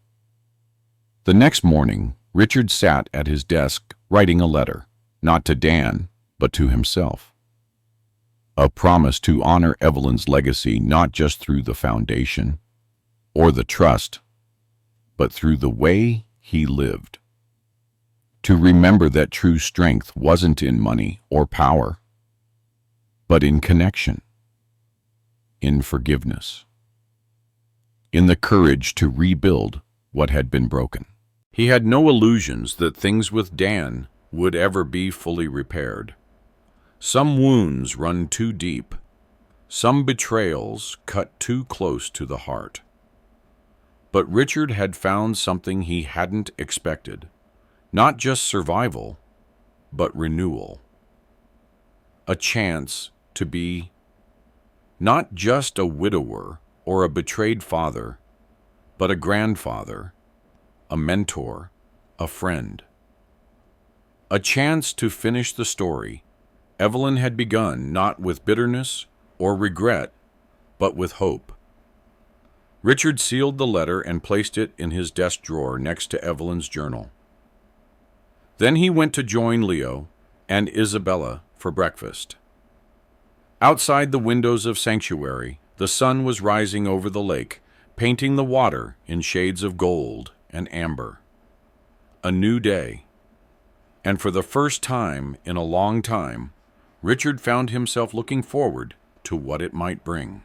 The next morning, Richard sat at his desk writing a letter, not to Dan, but to himself. A promise to honor Evelyn's legacy not just through the foundation or the trust, but through the way he lived. To remember that true strength wasn't in money or power, but in connection, in forgiveness, in the courage to rebuild what had been broken. He had no illusions that things with Dan would ever be fully repaired. Some wounds run too deep, some betrayals cut too close to the heart. But Richard had found something he hadn't expected, not just survival, but renewal. A chance to be not just a widower or a betrayed father, but a grandfather, a mentor, a friend. A chance to finish the story Evelyn had begun not with bitterness or regret, but with hope. Richard sealed the letter and placed it in his desk drawer next to Evelyn's journal. Then he went to join Leo and Isabella for breakfast. Outside the windows of Sanctuary, the sun was rising over the lake, painting the water in shades of gold and amber. A new day. And for the first time in a long time, Richard found himself looking forward to what it might bring.